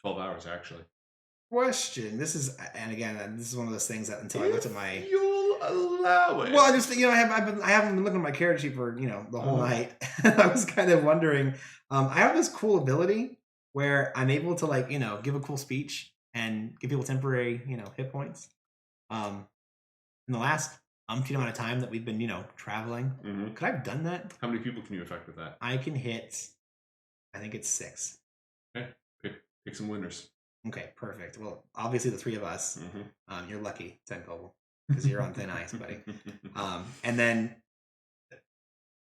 12 hours, actually. Question. This is one of those things that until I looked at my... You'll allow it. Well, I just, I haven't been looking at my character sheet for, the whole night. I was kind of wondering, I have this cool ability where I'm able to give a cool speech and give people temporary, hit points. In the last umpteen amount of time that we've been, traveling, could I have done that? How many people can you affect with that? I can hit, I think it's 6. Okay, pick some winners. Okay, perfect. Well, obviously the 3 of us. You're lucky, Tenkoble, because you're on thin ice, buddy. And then,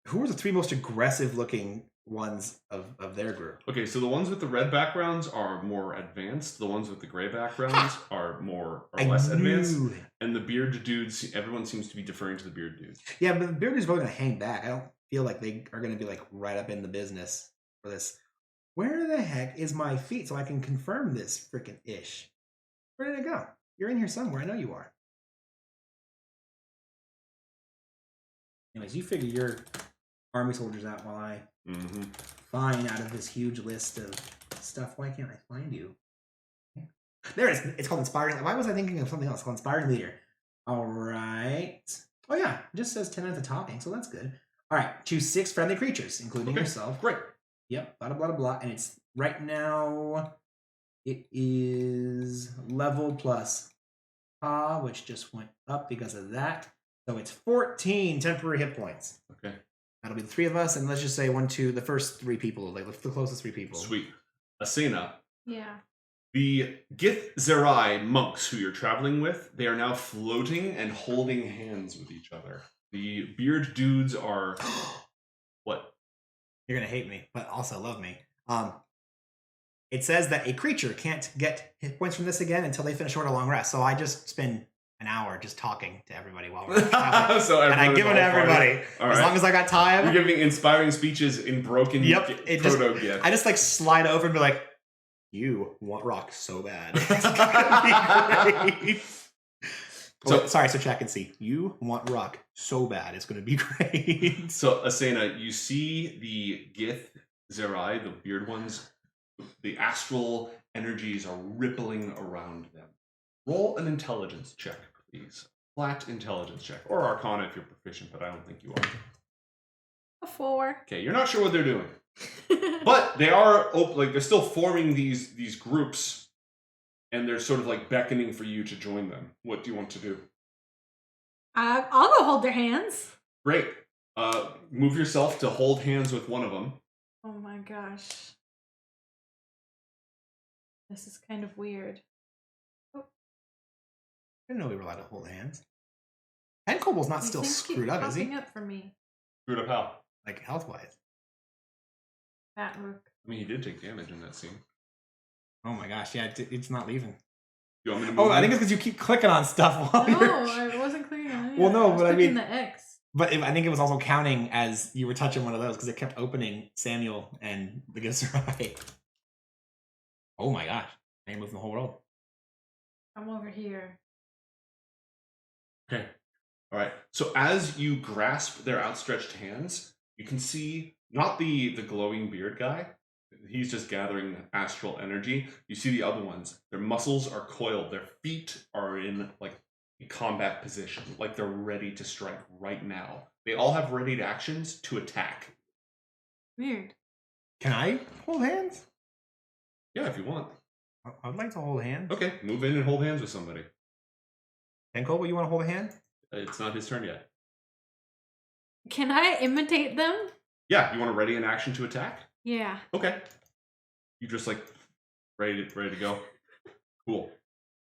who are the 3 most aggressive looking ones of their group? Okay, so the ones with the red backgrounds are more advanced. The ones with the gray backgrounds are less advanced. And the beard dudes, everyone seems to be deferring to the beard dudes. Yeah, but the beard dudes are probably going to hang back. I don't feel like they are going to be right up in the business for this. Where the heck is my feet so I can confirm this freaking ish? Where did it go? You're in here somewhere. I know you are. Anyways, you figure your army soldiers out while I find out of this huge list of stuff. Why can't I find you? There it is. It's called Inspiring. Why was I thinking of something else? It's called Inspiring Leader. All right. Oh, yeah. It just says 10 minutes of talking, so that's good. All right. Choose 6 friendly creatures, including yourself. Great. Yep. Blah, blah, blah, blah. And it's right now, it is level plus which just went up because of that. So it's 14 temporary hit points. Okay. That'll be the 3 of us, and let's just say 1, 2, the first 3 people, the closest 3 people. Sweet. Asena. Yeah. The Githzerai monks who you're traveling with, they are now floating and holding hands with each other. The beard dudes are... What? You're going to hate me, but also love me. It says that a creature can't get hit points from this again until they finish short or long rest. So I just spend an hour just talking to everybody while we're traveling. And I give them to everybody. As long as I got time. You're giving inspiring speeches in broken proto-gif. I just slide over and be like, you want rock so bad. It's gonna be great. So chat can see. You want rock so bad. It's going to be great. So, Asena, you see the Githzerai, the beard ones, the astral energies are rippling around them. Roll an intelligence check, please. Flat intelligence check. Or Arcana if you're proficient, but I don't think you are. A 4. Okay, you're not sure what they're doing. But they are they're still forming these groups, and they're sort of beckoning for you to join them. What do you want to do? I'll go hold their hands. Great. Move yourself to hold hands with one of them. Oh my gosh. This is kind of weird. I didn't know we were allowed to hold hands. And Kobol's not still screwed up, is he? Up for me. Screwed up how? Health-wise. Fat Rook. I mean, he did take damage in that scene. Oh my gosh, yeah, it's not leaving. You want me to move? Oh, I think it's because you keep clicking on stuff while you're. No, I wasn't clicking on it. Well, no, I was but I clicking mean- the X. But I think it was also counting as you were touching one of those because it kept opening Samuel and the Githzerai. Oh my gosh. I ain't moving the whole world. I'm over here. Okay. All right. So as you grasp their outstretched hands, you can see not the glowing beard guy. He's just gathering astral energy. You see the other ones. Their muscles are coiled. Their feet are in like a combat position, like they're ready to strike right now. They all have readied actions to attack. Weird. Can I hold hands? Yeah, if you want. I'd like to hold hands. Okay, move in and hold hands with somebody. And Cobalt, you want to hold a hand? It's not his turn yet. Can I imitate them? Yeah, you want to ready an action to attack? Yeah. Okay. You just like ready to go. Cool.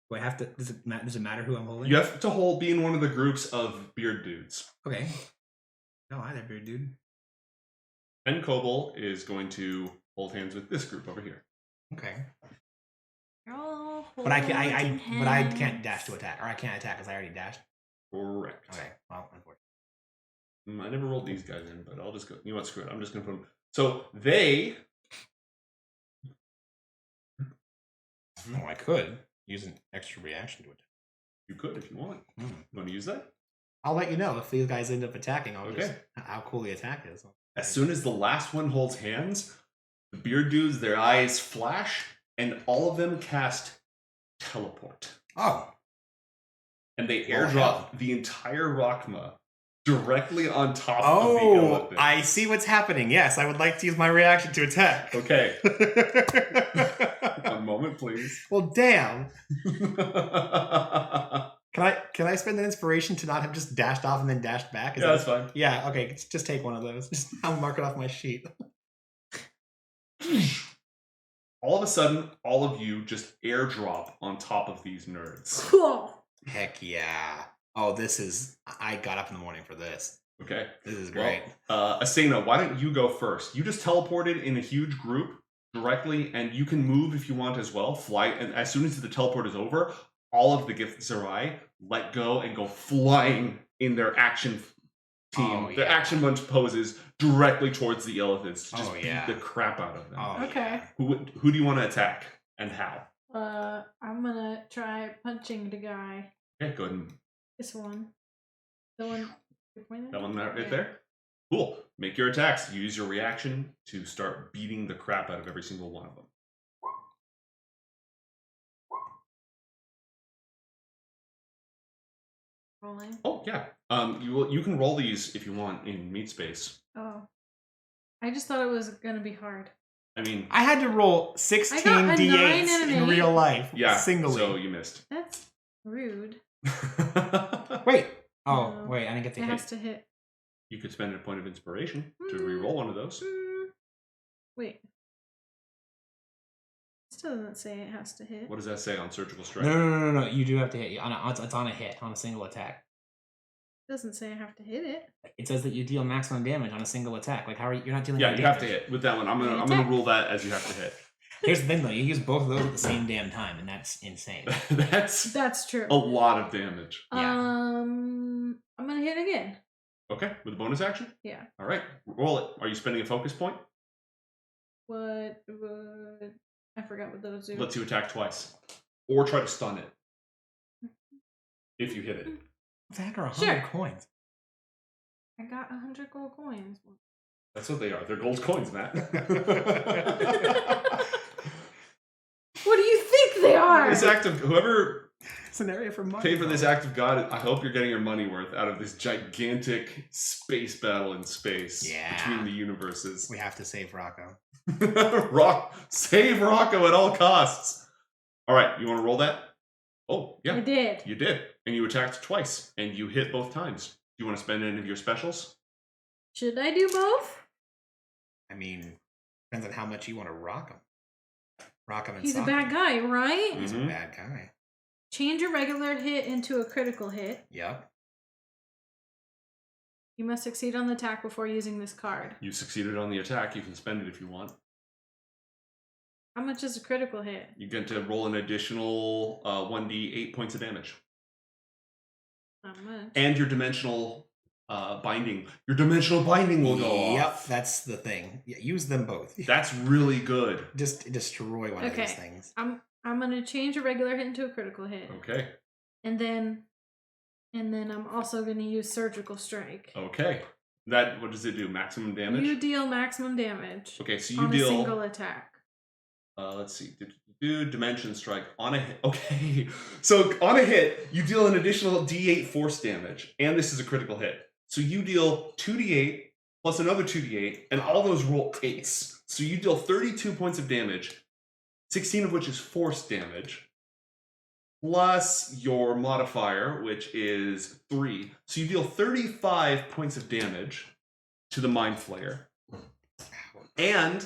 Do I have to? Does it matter who I'm holding? You have to be in one of the groups of beard dudes. Okay. No, hi there, beard dude. And Kobold is going to hold hands with this group over here. Okay. Oh, But I can't dash to attack, or I can't attack because I already dashed. Correct. Okay. Well, unfortunately. I never rolled these guys in, but I'll just go. You know what? Screw it. I'm just going to put them. So they. Oh, I could use an extra reaction to attack. You could if you want. Hmm. You want to use that? I'll let you know if these guys end up attacking. I'll Okay. just how cool the attack is. As soon as the last one holds hands, the beard dudes, their eyes flash, and all of them cast teleport. Oh. And they Well, airdrop hell. the entire Rrakkma directly on top of the elephant. I see what's happening. Yes, I would like to use my reaction to attack. Okay. One moment, please. Well, damn. Can I spend an inspiration to not have just dashed off and then dashed back? Is Yeah, that- that's fine. Yeah, okay. Just take one of those. I'll mark it off my sheet. All of a sudden, all of you just airdrop on top of these nerds. Cool. Heck yeah. Oh, this is... I got up in the morning for this. Okay. This is great. Well, Asena, why don't you go first? You just teleported in a huge group directly, and you can move if you want as well. Fly, and as soon as the teleport is over, all of the Githzerai let go and go flying in their action team. Oh, Their yeah. action bunch poses directly towards the elephants to just Oh, beat yeah. the crap out of them. Oh, Okay. Who do you want to attack and how? I'm gonna try punching the guy. Okay, go ahead and This one. The one. you're pointing that at? one right Okay. there. Cool. Make your attacks. Use your reaction to start beating the crap out of every single one of them. Rolling. Oh yeah. You can roll these if you want in meat space. Oh. I just thought it was gonna be hard. I mean, I had to roll 16 I got a 9 d8s and an in 8. real life. yeah. Singly. So you missed. That's rude. Wait. Oh, No. wait. I didn't get to It hit. has to hit. You could spend a point of inspiration to re-roll one of those. Wait. Still doesn't say it has to hit. What does that say on surgical strike? No. You do have to hit. It's on a hit, on a single attack. It doesn't say I have to hit it. It says that you deal maximum damage on a single attack. Like, how are you? You're not dealing. Yeah, any you have to damage. hit with that one. I'm gonna Attack. rule that as you have to hit. Here's the thing, though. You use both of those at the same damn time, and that's insane. That's true. a lot of damage. Yeah. I'm gonna hit again. Okay, with a bonus action. Yeah. All right, roll it. Are you spending a focus point? What would I forgot what those do? Lets you attack twice, or try to stun it if you hit it. What the heck are 100 Sure. coins? I got 100 gold coins. That's what they are. They're gold coins, Matt. What do you think they are? This act of whoever It's an area for money. paid for this act of God, I hope you're getting your money worth out of this gigantic space battle in space Yeah. between the universes. We have to save Rocco. Save Rocco at all costs. All right, you want to roll that? Oh, yeah, I did. you did, and you attacked twice, and you hit both times. Do you want to spend any of your specials? Should I do both? I mean, depends on how much you want to rock him. Rock him and He's a sock bad him. guy, right? He's Mhm. a bad guy. Change a regular hit into a critical hit. Yep. You must succeed on the attack before using this card. You succeeded on the attack. You can spend it if you want. How much is a critical hit? You get to roll an additional 1d8 points of damage. Not much. And your dimensional binding. Your dimensional binding will go off. Yep, that's the thing. Yeah, use them both. That's really good. Just destroy one of these things. I'm gonna change a regular hit into a critical hit. Okay. And then I'm also gonna use surgical strike. Okay. That, what does it do? Maximum damage? You deal maximum damage. Okay, so you on deal a single attack. Let's see. Do dimension strike on a hit. Okay. So on a hit, you deal an additional d8 force damage, and this is a critical hit. So you deal 2d8 plus another 2d8, and all those roll 8s. So you deal 32 points of damage, 16 of which is force damage, plus your modifier, which is 3. So you deal 35 points of damage to the Mind Flayer. And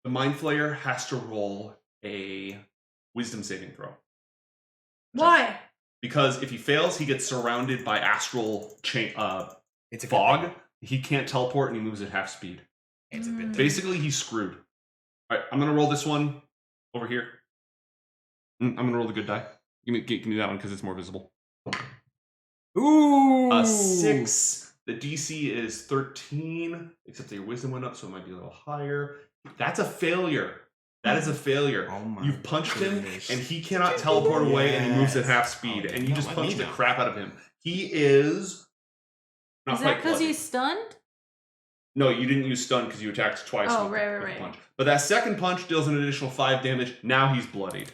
the Mind Flayer has to roll a wisdom saving throw. Why? Because if he fails, he gets surrounded by astral It's a fog. He can't teleport, and he moves at half speed. It's a good thing. Basically, he's screwed. All right, I'm going to roll this one over here. I'm going to roll the good die. Give me that one because it's more visible. Ooh! A 6. The DC is 13, except that your wisdom went up, so it might be a little higher. That's a failure. That is a failure. Oh my You've punched goodness. him, and he cannot teleport away, and he moves at half speed, Oh, and you no, just let punched me the know. crap out of him. He is not Is that quite because bloody. he's stunned? No, you didn't use stun because you attacked twice. Oh, with right. the punch. But that second punch deals an additional 5 damage. Now he's bloodied,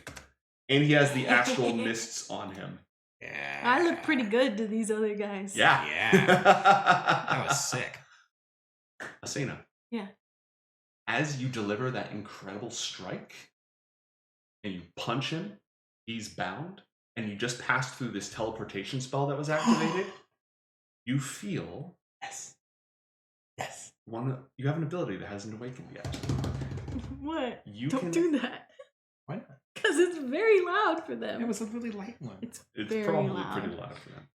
and he has the astral mists on him. Yeah. I look pretty good to these other guys. Yeah, Yeah. That was sick. Asena. Yeah. As you deliver that incredible strike, and you punch him, he's bound, and you just passed through this teleportation spell that was activated. You feel Yes. you have an ability that hasn't awakened yet. What? You Don't can do that. Why not? Because it's very loud for them. It was a really light one. It's very probably loud. pretty loud for them.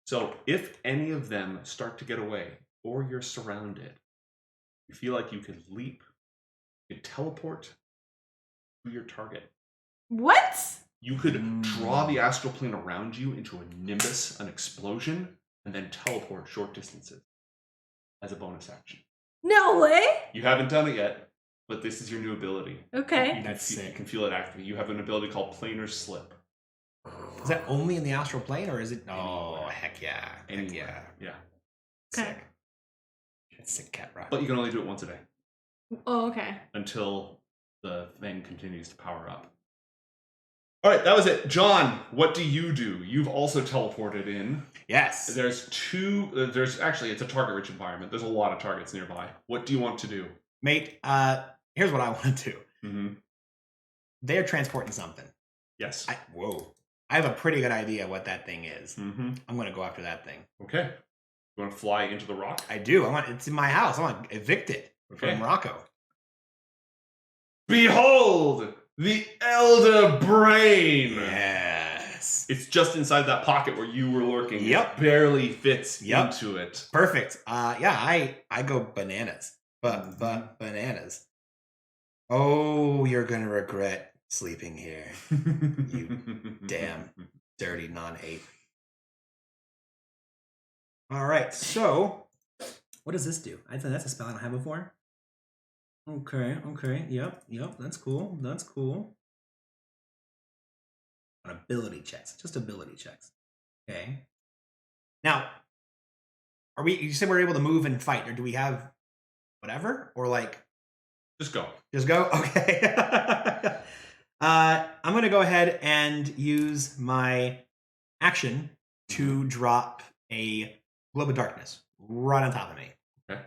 So if any of them start to get away, or you're surrounded, you feel like you could leap, you could teleport to your target. What? You could draw the astral plane around you into a nimbus, an explosion, and then teleport short distances as a bonus action. No way. You haven't done it yet, but this is your new ability. Okay. You can feel it activate. You have an ability called planar slip. Is that only in the astral plane, or is it? Oh, Anywhere. heck yeah. Anywhere. Yeah. Okay. Sick. That's sick, cat rock. But you can only do it once a day Oh, okay. until the thing continues to power up. All right, that was it. John, what do? You've also teleported in. Yes. There's actually, it's a target-rich environment. There's a lot of targets nearby. What do you want to do? Mate, here's what I want to do. Mm-hmm. They're transporting something. Yes. I have a pretty good idea what that thing is. Mm-hmm. I'm going to go after that thing. Okay. You want to fly into the rock? I do. It's in my house. I want to evict it from Rocco. Behold, the Elder Brain! Yes. It's just inside that pocket where you were lurking. Yep. It barely fits into it. Perfect. I go bananas. Bananas. Oh, you're going to regret sleeping here. You damn dirty non-ape. All right, so what does this do? I think that's a spell I don't have before. Okay. Yep, that's cool. On ability checks, just ability checks. Okay. Now, you said we're able to move and fight, or do we have whatever? Or like Just go. Just go? Okay. I'm going to go ahead and use my action to drop a globe of darkness right on top of me. Okay.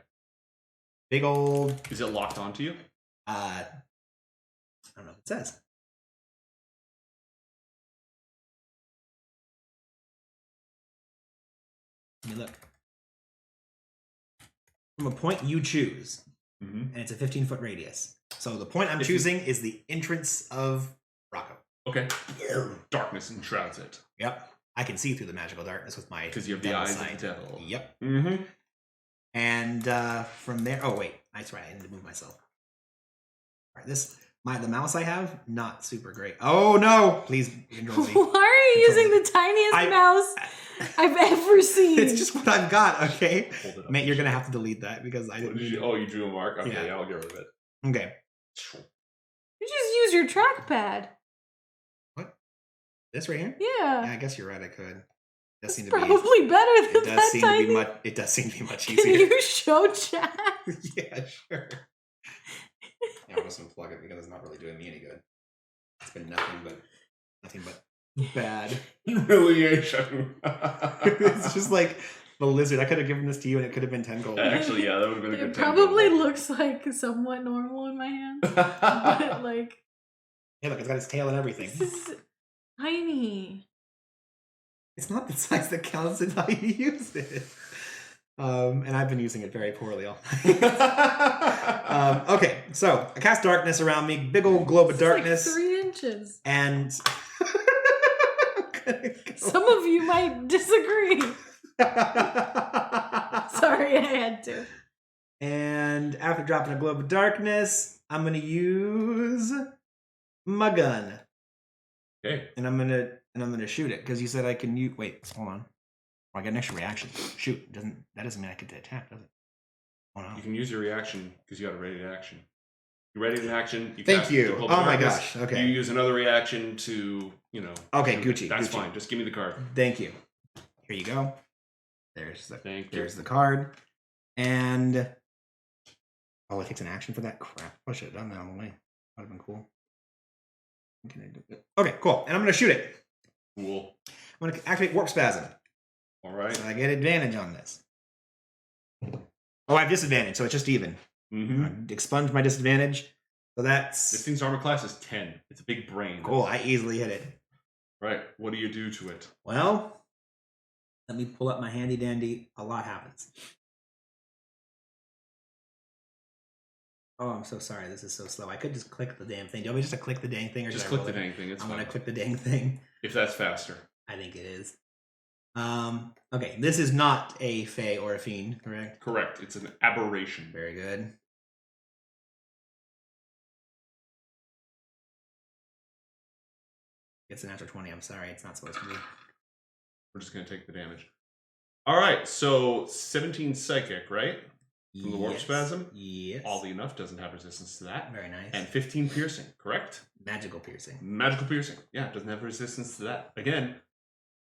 Big old... Is it locked onto you? I don't know what it says. Let me look. From a point you choose, and it's a 15-foot radius. So the point I'm choosing is the entrance of Rocco. Okay. Darkness enshrouds it. Yep. I can see through the magical darkness with my Because you have the devil eyes sight. of the devil. Yep. Mm-hmm. And from there, oh wait, that's right. I need to move myself. All right, this The mouse I have, not super great. Oh no! Please, Control Z. Why are you using the tiniest mouse I've ever seen? It's just what I've got. Okay, Hold it up. Mate, you're gonna have to delete that because I didn't. You drew a mark. Okay, Yeah. yeah, I'll get rid of it. Okay. You just use your trackpad. What? This right here? Yeah. Yeah, I guess you're right. I could. It does seem to Probably better than It does that seem tiny. to be much. It does seem to be much Can easier. you show chat? Yeah, sure. Yeah, I'll just unplug it because it's not really doing me any good. It's been nothing but bad. Humiliation. It's just like the lizard. I could have given this to you and it could have been 10 gold. Actually, yeah, that would have been a good It 10 probably gold. looks like somewhat normal in my hands. But like, Yeah, look, it's got its tail and everything. this is tiny. It's not the size that counts, it's how you use it. And I've been using it very poorly all night. Okay, so I cast darkness around me, big old globe of This is darkness. like 3 inches. And Some of you might disagree. Sorry, I had to. And after dropping a globe of darkness, I'm gonna use my gun. Okay. And I'm gonna shoot it because you said I can use. Wait, hold on. I get an extra reaction. Shoot, that doesn't mean I get to attack, does it? Oh no. You can use your reaction because you got a ready to action. You ready to action. You Thank cast you. the Globe Oh of my Darkness. gosh. Okay. You use another reaction to, Okay, shoot it. Gucci. That's Gucci. fine. Just give me the card. Thank you. Here you go. There's Thank you. there's the card. And it takes an action for that crap. I should have done that on the way. That would have been cool. Okay, cool. And I'm gonna shoot it. Cool. I'm gonna activate warp spasm. All right. So I get advantage on this. Oh, I have disadvantage, so it's just even. Mm-hmm. I expunge my disadvantage. So This that's thing's armor class is 10. It's a big brain. cool. I easily hit it. Right. What do you do to it? Well, let me pull up my handy dandy. A lot happens. Oh, I'm so sorry. This is so slow. I could just click the damn thing. Do you want me just to click the dang thing? Or Just should I click roll the it? dang thing. It's I'm fine. gonna click the dang thing. If that's faster. I think it is. Okay, this is not a fae or a fiend, correct? Correct. It's an aberration. Very good. It's a natural 20. I'm sorry. It's not supposed to be. We're just going to take the damage. All right. So 17 psychic, right? From the warp Yes. spasm? Yes. Oddly enough, doesn't have resistance to that. Very nice. And 15 piercing, correct? Magical piercing. Magical piercing. Yeah, doesn't have resistance to that. Again,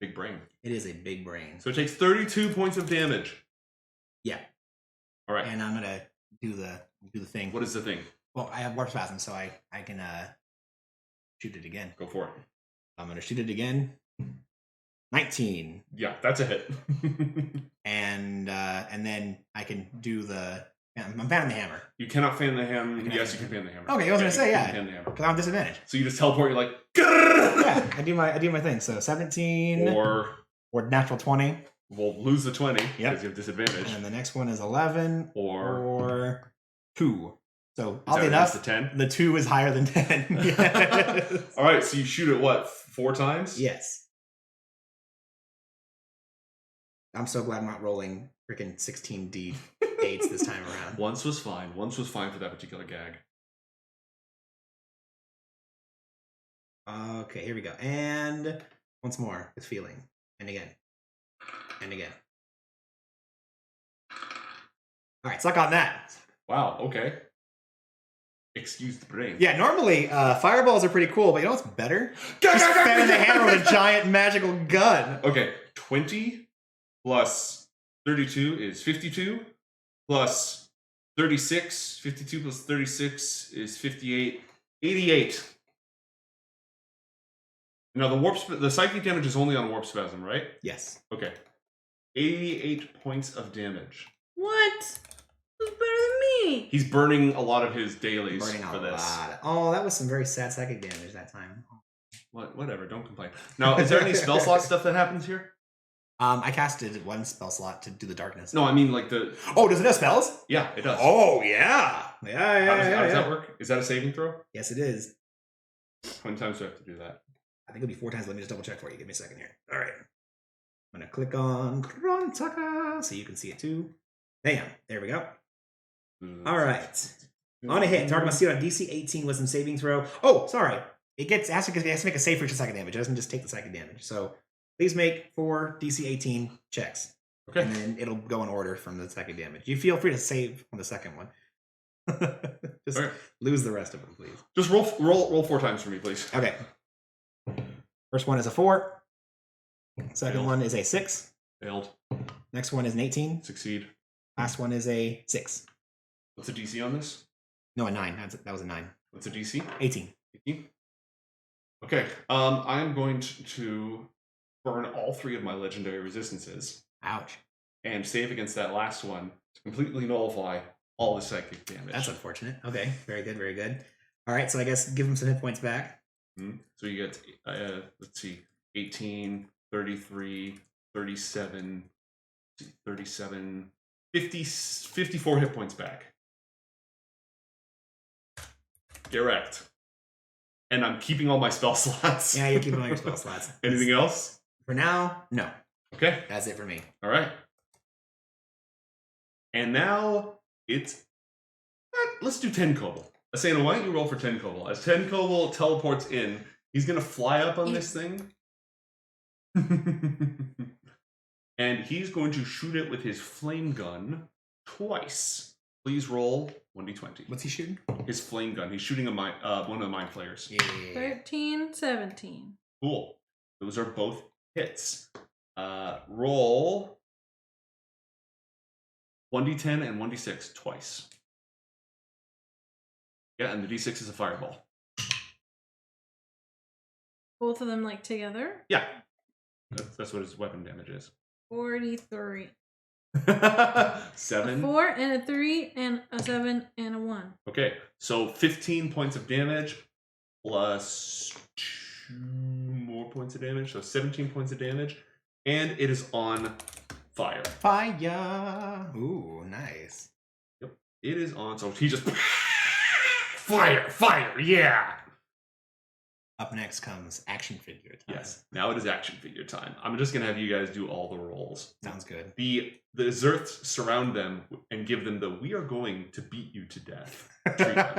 big brain. It is a big brain. So it takes 32 points of damage. Yeah. All right. And I'm gonna do the thing. What is the thing? Well, I have warp spasm, so I can shoot it again. Go for it. I'm gonna shoot it again. 19. Yeah, that's a hit. And then I can do the. I'm fanning the hammer You cannot fan the hammer. I can Yes, fan you the can fan the hammer. Okay, I was gonna say, you yeah. can fan the hammer. because I'm disadvantaged. So you just teleport. You're like, Yeah, I do my thing. So 17 or or natural 20, we'll lose the 20 because Yep. you have disadvantage. and the next one is 11 Or or 2. So is oddly that enough, the 10. the 2 is higher than 10. Yes. All right, so you shoot it what 4 times? Yes. I'm so glad I'm not rolling freaking 16D 8s this time around. Once was fine. Once was fine for that particular gag. Okay, here we go. And once more, with feeling. And again. And again. All right, suck on that. Wow. Okay. Excuse the brain. Yeah, normally fireballs are pretty cool, but you know what's better? Just fanning the hammer with a giant magical gun. Okay, 20 plus 32 is 52, plus 36, 52 plus 36 is 58, 88. Now the psychic damage is only on warp spasm, right? Yes. Okay. 88 points of damage. What? Who's better than me? He's burning a lot of his dailies Burning for a this. lot. Oh, that was some very sad psychic damage that time. Whatever, don't complain. Now, is there any spell slot stuff that happens here? I casted one spell slot to do the darkness. No, I mean like the... Oh, does it have spells? Yeah, it does. Oh, yeah. Yeah. How does that work? Is that a saving throw? Yes, it is. How many times do I have to do that? I think it'll be 4 times. Let me just double check for you. Give me a second here. All right. I'm going to click on Krontaka so you can see it too. Bam. There we go. All right. On a hit, target must succeed on DC 18 with some saving throw. Oh, sorry. It has to make a save for just second damage. It doesn't just take the second damage. So please make 4 DC 18 checks. Okay. And then it'll go in order from the second damage. You feel free to save on the second one. Just lose the rest of them, please. Just roll 4 times for me, please. Okay. First one is a 4. Second Failed. one is a 6. Failed. Next one is an 18. Succeed. Last one is a 6. What's the DC on this? No, a 9. That was a 9. What's the DC? 18. 18? Okay. I am going to burn all 3 of my legendary resistances Ouch. and save against that last one to completely nullify all the psychic damage. That's unfortunate. Okay. Very good. Very good. All right. So I guess give him some hit points back. So you get, let's see, 18, 33, 37, 37, 54 hit points back. Get wrecked. And I'm keeping all my spell slots. Yeah, you're keeping all your spell slots. Anything else? For now, no. Okay. That's it for me. All right. And now it's... let's do 10 Kobold. Asena, why don't you roll for 10 Kobold? As 10 Kobold teleports in, he's going to fly up on this thing. And he's going to shoot it with his flame gun twice. Please roll 1d20. What's he shooting? His flame gun. He's shooting one of the mind flayers. Yeah. 13, 17. Cool. Those are both hits. Roll 1d10 and 1d6 twice. Yeah, and the d6 is a fireball. Both of them like together? Yeah. That's what his weapon damage is. 43. 7. A 4 and a 3 and a 7 and a 1. Okay, so 15 points of damage plus 2 more points of damage, so 17 points of damage, and it is on fire. Fire. Ooh, nice. Yep, it is on. So he just fire, yeah. Up next comes action figure time. Yes, now it is action figure time. I'm just gonna have you guys do all the rolls. Sounds good. The Zerths surround them and give them the "we are going to beat you to death" treatment.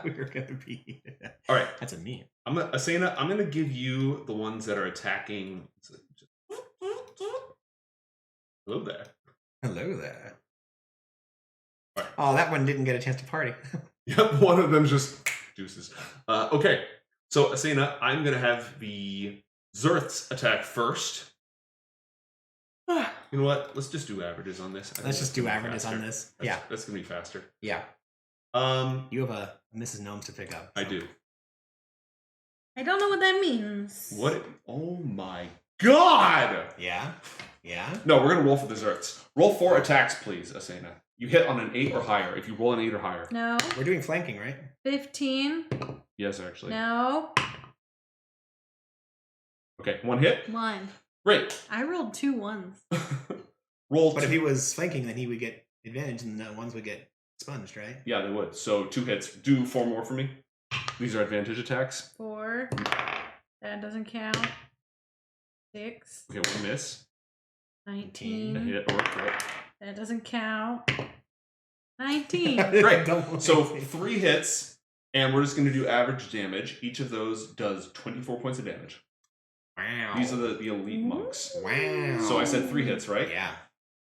We're gonna be. All right, That's a meme. Asena, I'm gonna give you the ones that are attacking. Hello there. Hello there. All right. Oh, that one didn't get a chance to party. Yep, one of them just juices. Okay, so Asena, I'm gonna have the Zerths attack first. You know what? Let's just do averages on this. Let's just do averages on this. Yeah. That's gonna be faster. Yeah. You have a Mrs. Gnomes to pick up. I do. I don't know what that means. What? Oh my god! Yeah. Yeah. No, we're gonna roll for the Zerths. Roll 4 attacks, please, Asena. You hit on an 8 or higher. If you roll an 8 or higher. No. We're doing flanking, right? 15. Yes, actually. No. Okay, 1 hit. 1. Great. I rolled 2 ones. Roll. But if he was flanking, then he would get advantage, and the ones would get sponged, right? Yeah, they would. So 2 hits. Do 4 more for me. These are advantage attacks. 4. That doesn't count. 6. Okay, 1 miss. 19. A hit or a crit. That doesn't count. 19. Great. Don't So worry. 3 hits, and we're just going to do average damage. Each of those does 24 points of damage. Wow. These are the elite monks. Wow. So I said 3 hits, right? Yeah.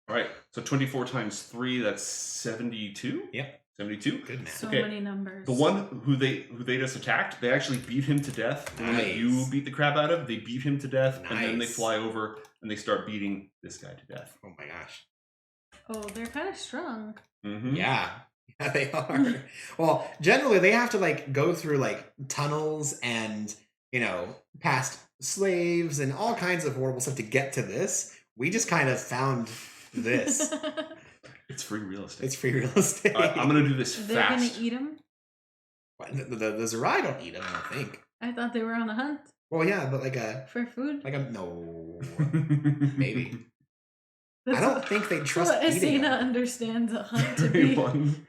All right. So 24 times 3, that's 72? Yep. 72? Good math. So Okay. many numbers. The one who they just attacked, they actually beat him to death. The one that you Nice. beat the crap out of, they beat him to death, and then they Nice. fly over and they start beating this guy to death. Oh my gosh. Oh, they're kind of strong. Mm-hmm. Yeah. Yeah, they are. Well, generally they have to like go through like tunnels and, you know, past slaves and all kinds of horrible stuff to get to this. We just kind of found this. It's free real estate. It's free real estate. All right, I'm going to do this They're gonna fast. eat them? The Githzerai don't eat them, I don't think. I thought they were on the hunt Well, yeah, but like a no, maybe. I don't think they trust what eating Asena them. understands a hunt to be. One.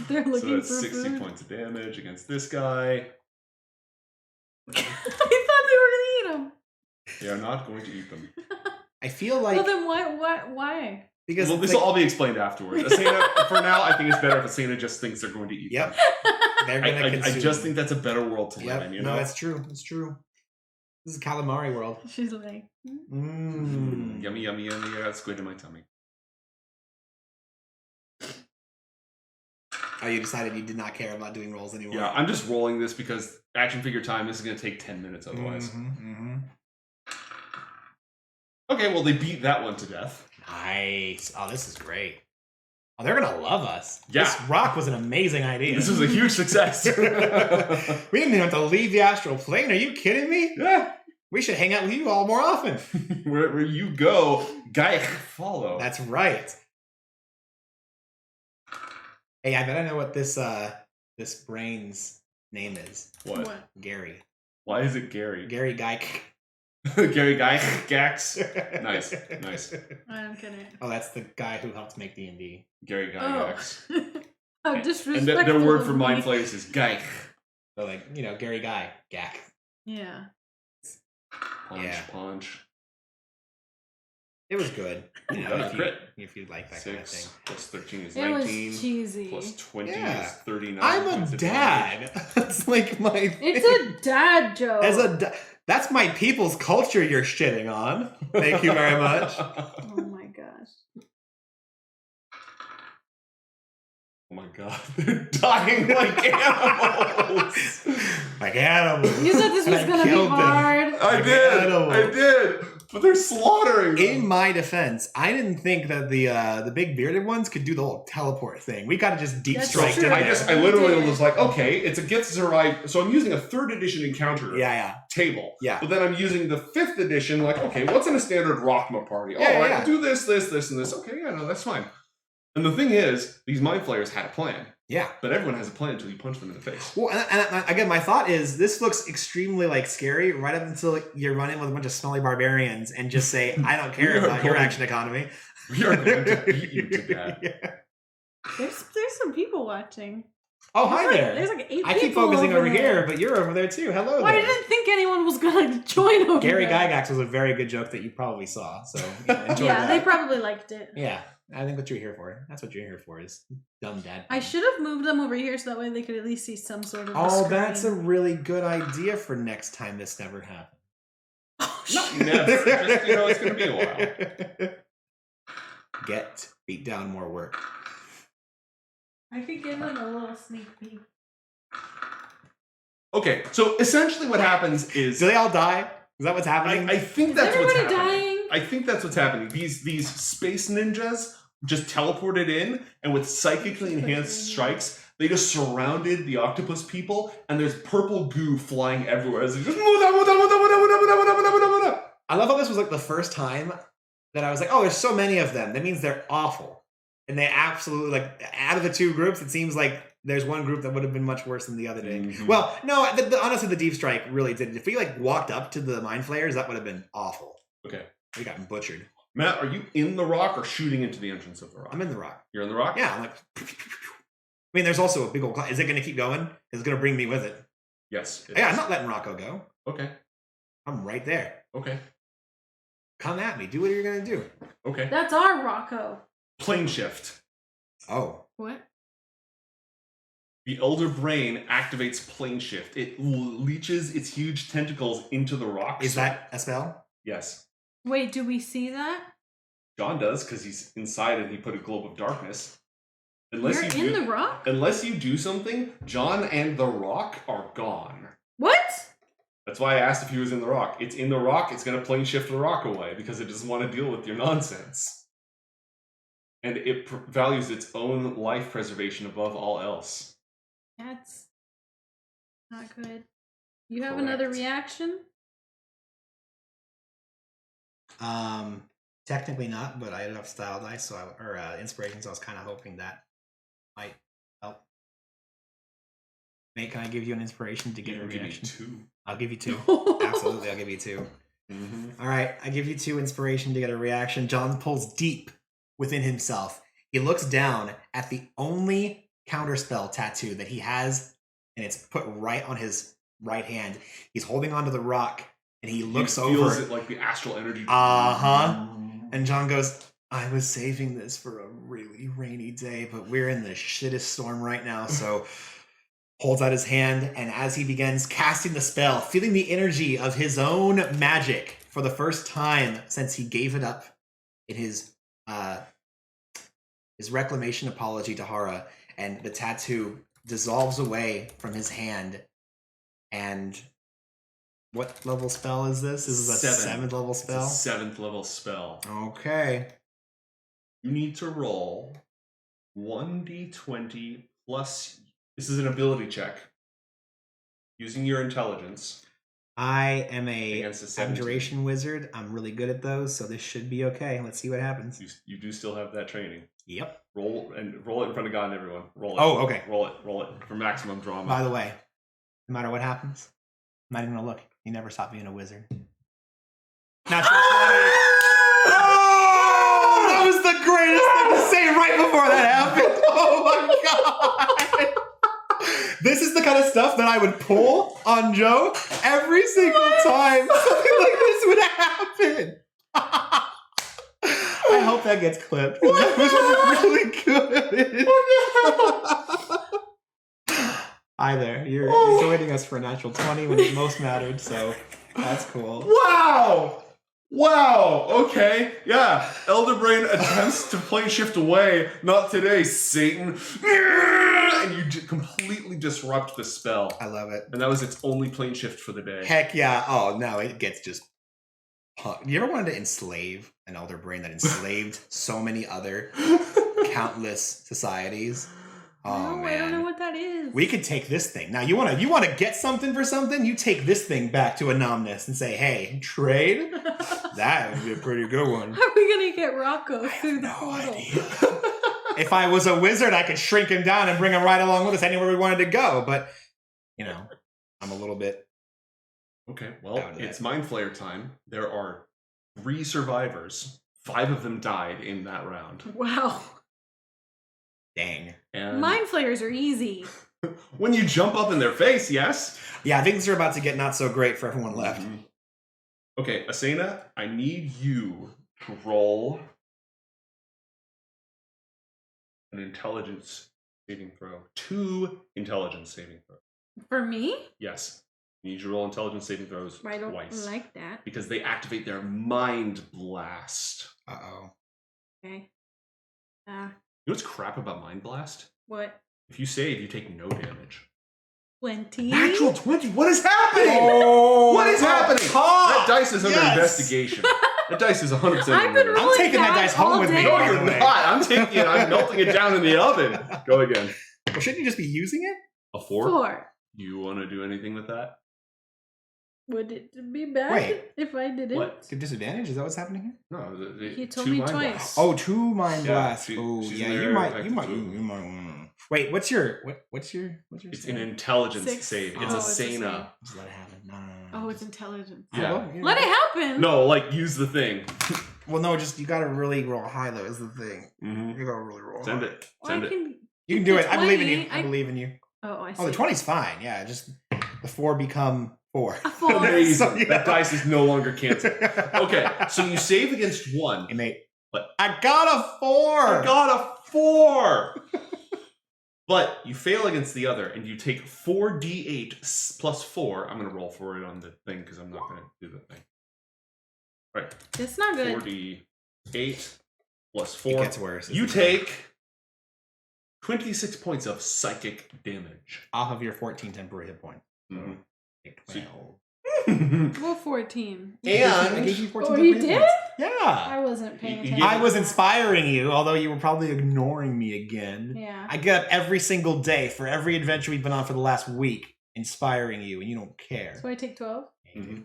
They're So looking that's for 60 food. points of damage against this guy. I thought they were gonna eat them. They are not going to eat them. I feel like Well, then why? because Well, this like, will all be explained afterwards. Asena, for now, I think it's better if Asena just thinks they're going to eat Yep. them. They're gonna I consume just you. think that's a better world to live Yep. in. You No, know, it's true. It's true. This is calamari world. She's like, Yummy, yummy, yummy. I got squid in my tummy. Oh, you decided you did not care about doing rolls anymore. Yeah, I'm just rolling this because action figure time. This is going to take 10 minutes otherwise. Okay, well, they beat that one to death. Nice. Oh, this is great. Oh, they're gonna love us. Yeah. This rock was an amazing idea. This was a huge success. We didn't even have to leave the astral plane. Are you kidding me? Yeah. We should hang out with you all more often. Wherever you go, Gaich follow. That's right. Hey, I bet I know what this this brain's name is. What? Gary. Why is it Gary? Gary Geik. Gary Gaich Gax. Nice, nice. I'm kidding. Oh, that's the guy who helped make D&D. Gary Oh. Gaix. How And disrespectful. their word of for me. mind flayers is Gaich. So like, Gary Guy. Gak. Yeah. Punch. It was good. Got a crit. If you like that kind of 6 thing. plus 13 is It was 19. cheesy. Plus 20 Yeah. is 39. I'm plus a advantage. dad. That's like my thing. It's a dad joke. That's my people's culture you're shitting on. Thank you very much. Oh my gosh. Oh my god, they're dying like animals. Like animals. You said this And was I gonna be killed them. hard. I Like did. animals. I did. But they're slaughtering them. In my defense, I didn't think that the big bearded ones could do the whole teleport thing. We gotta just deep That's strike true. in I there. literally was like, okay, it's a Githzerai. So I'm using a 3rd edition encounter Yeah. table. Yeah. But then I'm using the 5th edition, like, okay, what's in a standard Rrakkma party? Yeah, All right, yeah. I'll do this, and this. Okay, yeah, no, that's fine. And the thing is, these mind flayers had a plan. Yeah. But everyone has a plan until you punch them in the face. Well, and again, my thought is this looks extremely scary right up until you run in with a bunch of smelly barbarians and just say, "I don't care We are about your going- action economy." We are going to beat you to death. Yeah. There's some people watching. Oh, hi there. There's like 8 I keep people focusing over there. here, but you're over there too. Hello Well, I there. didn't think anyone was gonna join over Gary there. Gygax was a very good joke that you probably saw, so enjoy Yeah, that. they probably liked it. Yeah, I think what you're here for. That's what you're here for is dumb dad. I should have moved them over here so that way they could at least see some sort of. Oh, screen. that's a really good idea for next time this never happens. Oh, Not never. Just, it's going to be a while. Get beat down more work. I could give them a little sneak peek. Okay, so essentially what happens is... Do they all die? Is that what's happening? I think Is that's what's everybody happening. dying? I think that's what's happening. These space ninjas just teleported in, and with psychically enhanced strikes, they just surrounded the octopus people, and there's purple goo flying everywhere. As they just... I love how this was the first time that I was like, oh, there's so many of them. That means they're awful. And they absolutely, out of the two groups, it seems like there's one group that would have been much worse than the other did. Mhm. Well, no, honestly, the deep strike really did. If we walked up to the mind flayers, that would have been awful. Okay. We got butchered. Matt, are you in the rock or shooting into the entrance of the rock? I'm in the rock. You're in the rock? Yeah, I'm like... I mean, there's also a big old... Is it going to keep going? Is it going to bring me with it? Yes. it Yeah, is. I'm not letting Rocco go. Okay. I'm right there. Okay. Come at me. Do what you're going to do. Okay. That's our Rocco. Plane shift. Oh. What? The elder brain activates plane shift. It leeches its huge tentacles into the rock. Is that a spell? Yes. Wait, do we see that? John does, because he's inside and he put a globe of darkness. You're in the rock? Unless you do something, John and the rock are gone. What? That's why I asked if he was in the rock. It's in the rock, it's going to plane shift the rock away, because it doesn't want to deal with your nonsense. And it values its own life preservation above all else. That's not good. You have another Correct. reaction? Technically not, but I have style dice, or inspiration, so I was kind of hoping that might help. Mate, can I give you an inspiration to get a Give me reaction? 2. I'll give you 2. Absolutely, I'll give you 2. All right, I give you 2 inspiration to get a reaction. John pulls deep within himself. He looks down at the only counterspell tattoo that he has, and it's put right on his right hand. He's holding onto the rock, and he looks over. Feels it like the astral energy. And John goes, I was saving this for a really rainy day, but we're in the shittest storm right now, so holds out his hand, and as he begins casting the spell, feeling the energy of his own magic for the first time since he gave it up in his reclamation apology to Hara, and the tattoo dissolves away from his hand. And what level spell is this? This is a 7th level spell? It's a 7th level spell. Okay. You need to roll 1d20 plus... This is an ability check. Using your intelligence. I am a against a 17. abjuration wizard. I'm really good at those, so this should be okay. Let's see what happens. You do still have that training. Yep. Roll it in front of God and everyone. Roll it. Oh, okay. Roll it for maximum drama. By the way, no matter what happens, I'm not even gonna look. You never stop being a wizard. Natural 20. Oh, that was the greatest thing to say right before that happened. Oh my god. This is the kind of stuff that I would pull on Joe every single time something like this would happen. I hope that gets clipped. That was really good. Hi there. You're joining us for a natural 20 when it most mattered, so that's cool. Wow! Okay, yeah. Elderbrain attempts to plane shift away. Not today, Satan. And you completely disrupt the spell. I love it. And that was its only plane shift for the day. Heck yeah. Oh, no, it gets just... You ever wanted to enslave an Elderbrain that enslaved so many other countless societies? Oh, no, man. I don't know what that is. We could take this thing. Now, you want to get something for something? You take this thing back to Anonymous and say, hey, trade? That would be a pretty good one. How are we going to get Rocco through the portal? If I was a wizard, I could shrink him down and bring him right along with us anywhere we wanted to go. But, you know, I'm a little bit... Okay, well, it's Mind Flayer time. There are 3 survivors. 5 of them died in that round. Wow. Dang. And Mind flayers are easy. when you jump up in their face, yes? Yeah, things are about to get not so great for everyone left. Mm-hmm. Okay, Asena, I need you to roll an intelligence saving throw. 2 intelligence saving throws. For me? Yes. You need to roll intelligence saving throws I don't twice. like that. Because they activate their mind blast. Uh-oh. Okay. You know what's crap about Mind Blast? What? If you save, you take no damage. 20? Natural 20? What is happening? Oh, what is happening? That dice is under Yes. investigation. That dice is 100% I've been under rolling I'm taking that bad dice home all with me. day. No, by you're the way. not. I'm taking it. I'm melting it down in the oven. Go again. Well, shouldn't you just be using it? A 4? 4. You want to do anything with that? Would it be bad Wait. if I didn't? What? Good disadvantage? Is that what's happening here? No, He told 2 me mind twice. blasts. Oh, 2 mind Yeah, blasts. she's Yeah, there, you might effective want to. Wait, what's your It's save? an intelligence 6. save. Oh, It's it's a Asena. Just let it happen. No. Oh, it's intelligence. Yeah. Let it happen. No, like use the thing. Well, no, just you gotta really roll high though. Is the thing. Mm-hmm. You gotta really roll. Send high. it. Well, Send I it. can... You can do it. The I believe in you. 20, I believe in you. Oh, I see. Oh, the 20's fine. Yeah, just the 4 become 4. A 4. Amazing. So, yeah. That dice is no longer canceled. Okay, so you save against 1. Hey, mate. But I got a 4. I got a 4. But you fail against the other, and you take 4d8 plus 4. I'm going to roll for it on the thing because I'm not going to do the thing. Right. It's not good. 4d8 plus 4. It gets worse. You take 26 points of psychic damage. off of your 14 temporary hit points. Mhm. Take So- 12. Well, 14. I And gave you 14 Oh, temporary you hit did? points. I Yeah. wasn't paying You attention. gave- I was inspiring you, although you were probably ignoring me again. Yeah. I get up every single day for every adventure we've been on for the last week, inspiring you, and you don't care. So I take 12? Mhm.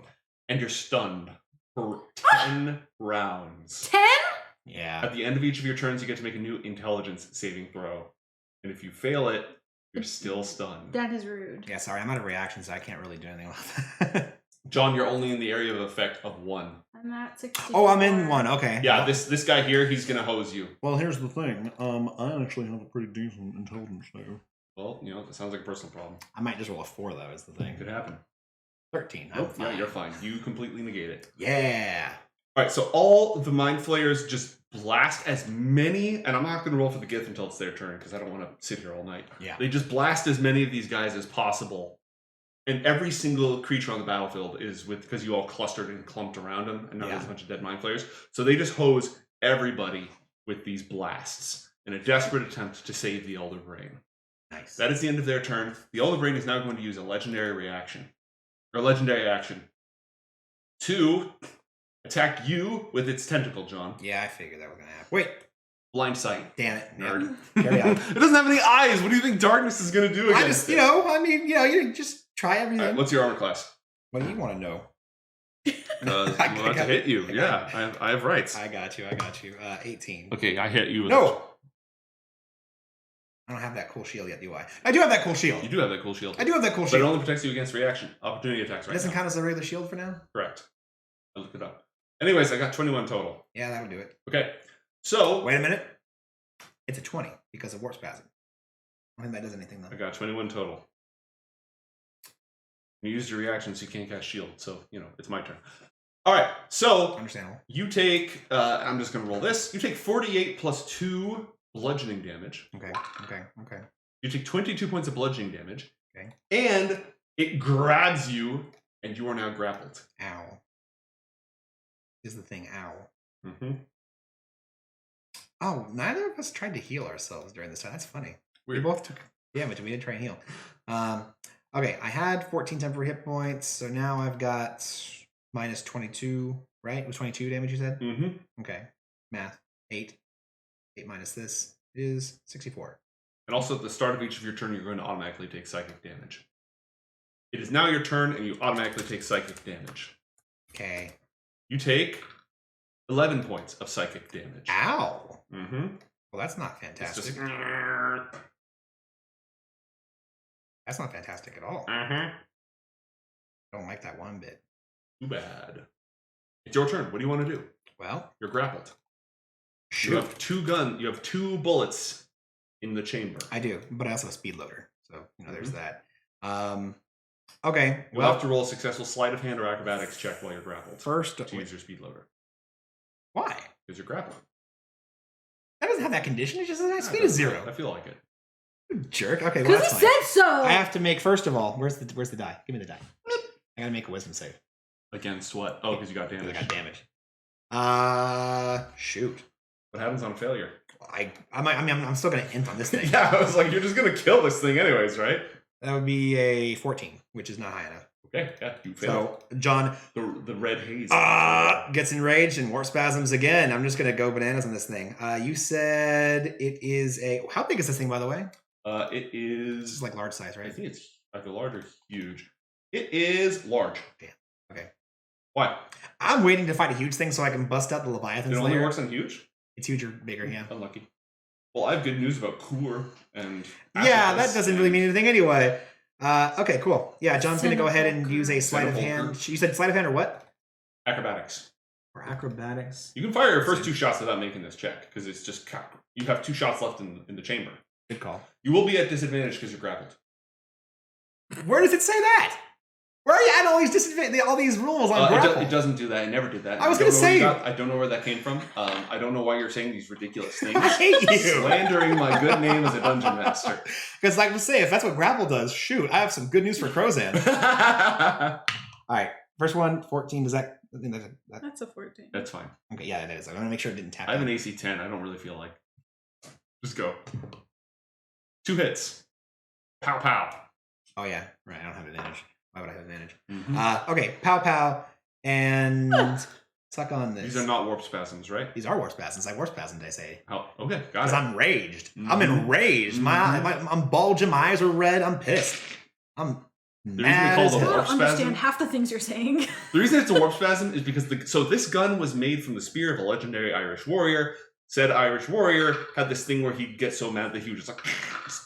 and you're stunned for 10 rounds. 10? Yeah. At the end of each of your turns, you get to make a new intelligence saving throw. And if you fail it, you're still stunned. That is rude. Yeah, sorry, I'm out of reaction, so I can't really do anything about that. John, you're only in the area of effect of 1. I'm at 60. Oh, I'm in 1. Okay. Yeah, this guy here, he's gonna hose you. Well, here's the thing. I actually have a pretty decent intelligence save. Well, you know, it sounds like a personal problem. I might just roll a 4 though. Is the thing. Could happen. 13. I'm Nope, yeah, fine. you're fine. You completely negate it. Yeah. All right, so all the mind flayers just blast as many, and I'm not going to roll for the Gith until it's their turn because I don't want to sit here all night. Yeah. They just blast as many of these guys as possible. And every single creature on the battlefield is because you all clustered and clumped around them, and now there's a bunch of dead mind flayers. So they just hose everybody with these blasts in a desperate attempt to save the Elder Brain. Nice. That is the end of their turn. The Elder Brain is now going to use a legendary reaction, or legendary action, to attack you with its tentacle, John. Yeah, I figured that was gonna happen. Wait. Blind sight. Damn it. Nerd. Carry on. It doesn't have any eyes. What do you think darkness is going to do against it? You just try everything. All right, what's your armor class? What do you want to know? Because I'm about to hit you. Yeah, I have rights. I got you. 18. Okay, I hit you with No! I don't have that cool shield yet, do I? I do have that cool shield. You do have that cool shield. I do have that cool But shield. it only protects you against reaction. Opportunity attacks It doesn't now. count as a regular shield for now? Correct. I looked it up. Anyways, I got 21 total. Yeah, that'll do it. Okay, so... Wait a minute. It's a 20 because of warp spasm. I don't think that does anything, though. I got 21 total. You used your reaction, so you can't cast shield. So, it's my turn. All right, so... Understandable. You take... I'm just going to roll this. You take 48 plus 2 bludgeoning damage. Okay. You take 22 points of bludgeoning damage. Okay. And it grabs you, and you are now grappled. Ow. Is the thing, ow. Mm-hmm. Oh, neither of us tried to heal ourselves during this time. That's funny. Weird. We both took damage and we did try and heal. Okay, I had 14 temporary hit points, so now I've got minus 22, right? It was 22 damage you said? Mm-hmm. Okay. Math. 8. 8 minus this is 64. And also at the start of each of your turn, you're going to automatically take psychic damage. It is now your turn, and you automatically take psychic damage. Okay. You take 11 points of psychic damage. Ow! Mm-hmm. Well, that's not fantastic. It's just... That's not fantastic at all. Uh-huh. Don't like that one bit. Too bad. It's your turn. What do you want to do? Well, You're grappled. shoot. You have you have 2 bullets in the chamber. I do, but I also have a speed loader. So, there's that. Okay. You'll have to roll a successful sleight of hand or acrobatics check while you're grappled. First, to use your speed loader. why? Because you're grappled. That doesn't have that condition. It just says speed is 0. I feel like it. You jerk. Okay, well, Because that's he fine. said so. I have to make, first of all, where's the die? Give me the die. I gotta make a wisdom save. Against what? Oh, because you got 'Cause damage. I got damage. Shoot. What happens on failure? I'm still gonna int on this thing. Yeah, I was like, you're just gonna kill this thing anyways, right? That would be a 14, which is not high enough. Okay, yeah, you fail. So John The red haze. gets enraged and warp spasms again. I'm just gonna go bananas on this thing. You said it is how big is this thing, by the way? It is... This is like large size, I right? think it's either large or huge. It is large. Damn. Okay. Why? I'm waiting to fight a huge thing so I can bust out the Leviathan's It only lair. works on huge? It's huge or bigger, yeah. Unlucky. Well, I have good news about Kur and... Yeah, Atlas that doesn't really mean anything anyway. Okay, cool. Yeah, John's gonna go ahead and Cinnabar. use a sleight of hand. You said sleight of hand or what? Acrobatics. Or acrobatics. You can fire your first 2 shots without making this check, because it's just... You have 2 shots left in the chamber. Good call. You will be at disadvantage because you're grappled. Where does it say that? Where are you adding all these rules on grapple? It doesn't do that. It never did that. I was gonna say... I don't know where that came from. I don't know why you're saying these ridiculous things. I hate you. Slandering my good name as a dungeon master. Because like I was saying, if that's what grapple does, shoot, I have some good news for Crozan. Alright, first one, 14. Does that... I think that That's a 14. That's fine. okay, yeah, it is. I'm gonna make sure it didn't tap I have out. an AC 10. I don't really feel like... Just go. 2 hits. Pow pow. Oh yeah, right, I don't have advantage. Why would I have advantage? Mm-hmm. Okay, pow pow, and suck on this. These are not warp spasms, right? These are warp spasms. I warp spasmed, I say. Oh, okay, got Because it. I'm raged. I'm Mhm. enraged. I'm bulging. My eyes are red. I'm pissed. I'm reason mad they call as them I hell. warp don't understand spasm? half the things you're saying. The reason it's a warp spasm is because this gun was made from the spear of a legendary Irish warrior. Said Irish warrior had this thing where he'd get so mad that he would just like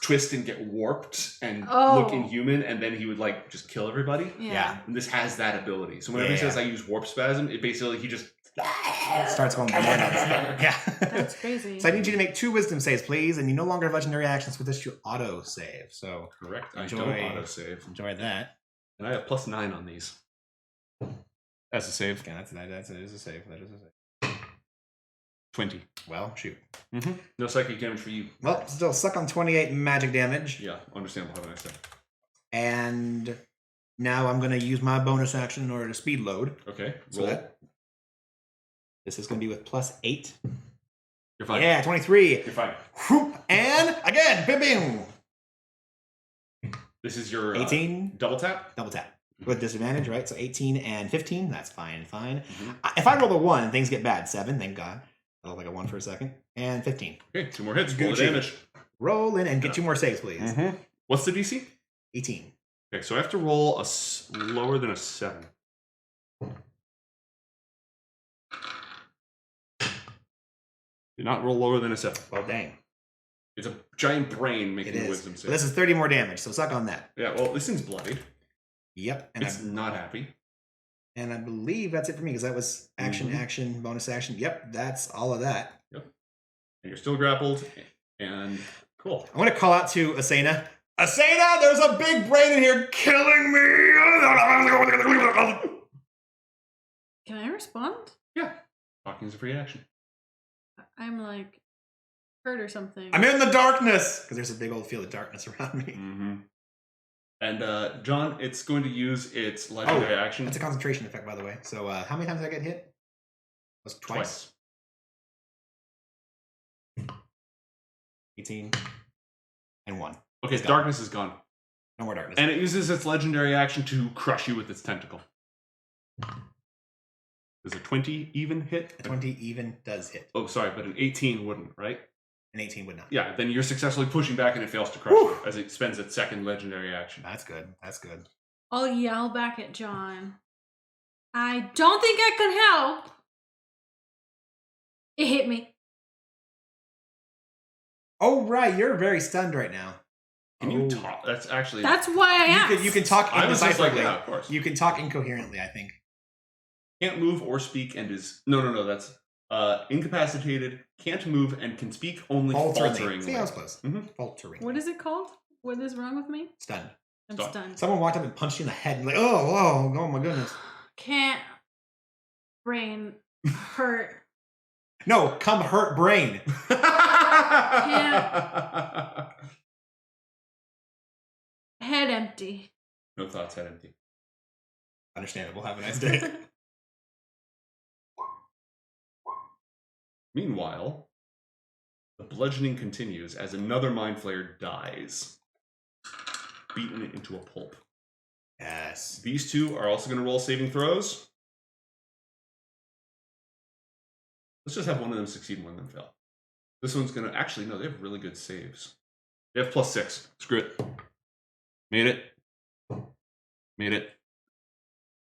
twist and get warped and look inhuman, and then he would like just kill everybody. Yeah. And this has that ability. So whenever he Yeah. says I use warp spasm, it basically he just Starts going bananas. Yeah. That's crazy. So I need you to make 2 wisdom saves, please, and you no longer have legendary actions with this. You auto save. So correct. Enjoy. I don't auto save, enjoy that. and I have +9 on these. That's a save. Okay, that is a save. That is a save. 20. Well, shoot. No psychic damage for you. Well, still suck on 28 magic damage. Yeah, understandable. Have a nice day. And now I'm going to use my bonus action in order to speed load. Okay, So roll. this is going to be with +8. You're fine. Yeah, 23. You're fine. Whoop, and again, bim, bim. This is your 18. double tap. Double tap. With disadvantage, right? So 18 and 15. That's fine. Mm-hmm. If I roll a 1 and things get bad, 7, thank God. I look like a 1 for a second. And 15. Okay, 2 more hits. Roll the Gucci. damage. Roll in and get 2 more saves, please. What's the DC? 18. Okay, so I have to roll a lower than a 7. Do not roll lower than a 7. Well, dang. It's a giant brain making It a is. wisdom But save. this is 30 more damage, so suck on that. Yeah, well, this thing's bloodied. Yep. And, It's not happy. I believe that's it for me, because that was action, Mhm. action, bonus action. Yep, that's all of that. And you're still grappled. And cool. I want to call out to Asena. Asena, there's a big brain in here killing me! Can I respond? Yeah. Talking is a free action. I'm like hurt or something. I'm in the darkness! Because there's a big old field of darkness around me. And John, it's going to use its legendary action. That's a concentration effect, by the way. So how many times did I get hit? Was it twice? 18 and 1. Okay, It's gone. darkness is gone. No more darkness. And it uses its legendary action to crush you with its tentacle. Does a 20 even hit? A 20 even does hit. Oh, sorry, but an 18 wouldn't, right? An 18 would not. Yeah, then you're successfully pushing back and it fails to crush you as it spends its second legendary action. That's good. That's good. I'll yell back at John. I don't think I can help. It hit me. Oh, right. You're very stunned right now. Can you talk? That's actually... That's why I asked. You can talk I was just like, indecisively. yeah, of course. You can talk incoherently, I think. Can't move or speak and is... No, that's... incapacitated, can't move, and can speak only falteringly. See, I was close. Faltering. What is it called? What is wrong with me? Stunned. I'm Stunned. stunned. Someone walked up and punched you in the head and like, oh my goodness. Can't brain hurt. No, come hurt brain. Head empty. No thoughts, head empty. Understandable. Have a nice day. Meanwhile, the bludgeoning continues as another mind flayer dies, beaten into a pulp. Yes. These two are also going to roll saving throws. Let's just have one of them succeed and one of them fail. This one's going to... Actually, no, they have really good saves. They have +6. Screw it. Made it. Made it.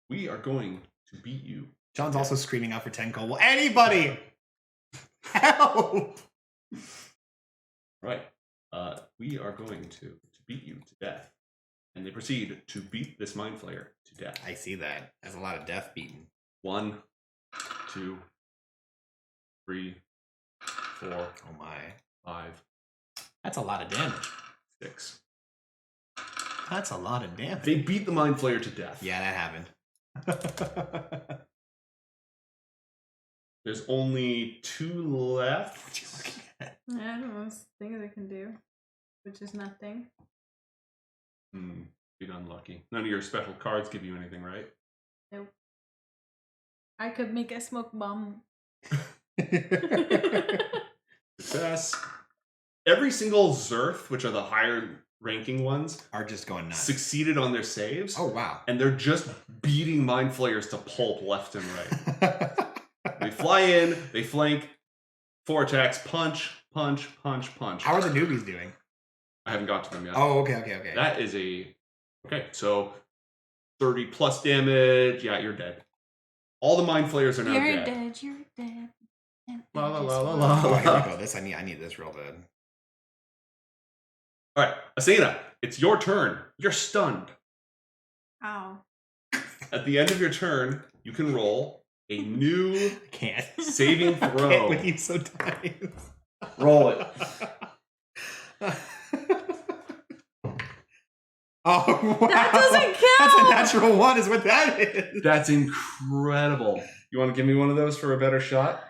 We are going to beat you. John's also screaming out for 10 gold. Will anybody help? Right. We are going to beat you to death. And they proceed to beat this mind flayer to death. I see that. That's a lot of death beaten. 1, 2, 3, 4, Oh my. 5, That's a lot of damage. 6. That's a lot of damage. They beat the mind flayer to death. Yeah, that happened. There's only 2 left. What you looking at? I don't know. Things I can do, which is nothing. Big unlucky. None of your special cards give you anything, right? Nope. I could make a smoke bomb. Success. Every single Zerth, which are the higher ranking ones, Are just going nuts. succeeded on their saves. Oh, wow. And they're just beating mind flayers to pulp left and right. They fly in, they flank, 4 attacks, punch, punch, punch, punch. How are the newbies doing? I haven't got to them yet. Oh, okay. That is a... Okay, so 30 plus damage. Yeah, you're dead. All the mind flayers are now You're dead. dead. You're dead. And La, I la, just la, la, won. la. Oh, here we go. I need this real bad. All right, Asena, it's your turn. You're stunned. Ow. At the end of your turn, you can roll a new I can't. saving I throw. can't with you sometimes. Roll it. Oh, wow. That doesn't count. That's a natural 1 is what that is. That's incredible. You want to give me one of those for a better shot?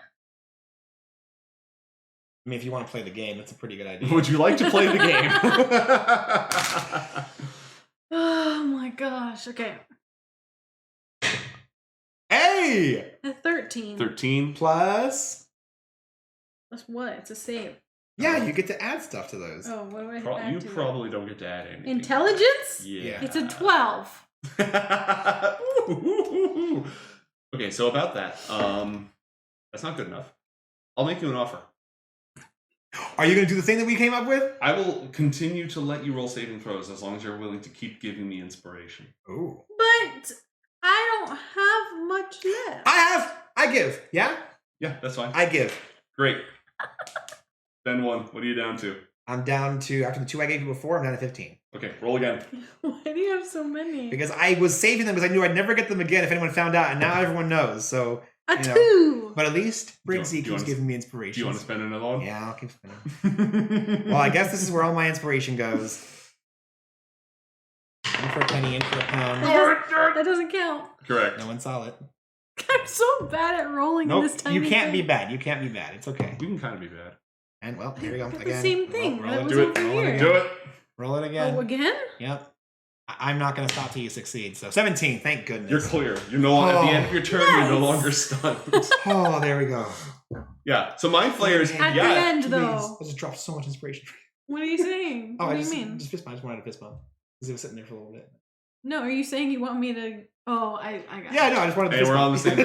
I mean, if you want to play the game, that's a pretty good idea. Would you like to play the game? Oh my gosh. Okay. Hey! A 13. 13. Plus. That's what? It's a save. Yeah, you get to add stuff to those. Oh, what do I add You to probably don't get to add anything. Intelligence? Yeah. It's a 12. Okay, so about that, that's not good enough. I'll make you an offer. Are you going to do the thing that we came up with? I will continue to let you roll saving throws as long as you're willing to keep giving me inspiration. Ooh. But I don't have much left. I give. Yeah? Yeah, that's fine. I give. Great. Then 1. What are you down to? I'm down to, after the 2 I gave you before, I'm down to 15. Okay, roll again. Why do you have so many? Because I was saving them because I knew I'd never get them again if anyone found out, and now everyone knows, so... A 2! But at least Briggsy do you keeps wanna- giving me Do inspiration. you want to spend another one? Yeah, I'll keep spinning. Well, I guess this is where all my inspiration goes. In for a penny, in for a pound. That doesn't count. Correct. No one saw it. I'm so bad at rolling in Nope, this tiny you can't be thing. bad. You can't be bad. It's okay. We can kind of be bad. And, well, here we go. But Again. the same thing. Roll That it. was Do it. over Roll it here. again. Do it. Roll it again. Oh, again? Yep. I'm not going to stop till you succeed. So 17, thank goodness. You're clear. You're no longer, at the end of your turn, you're no Nice. longer stunned. Oh, there we go. Yeah, so mind flayers, At yeah. the end, Please. though. I just dropped so much inspiration. What are you saying? Oh, What I do just, you mean? just fist bump. I just wanted a fist bump. Because it was sitting there for a little bit. No, are you saying you want me to... Oh, I got Yeah, it. no, I just wanted the Hey, fist we're bump. on the same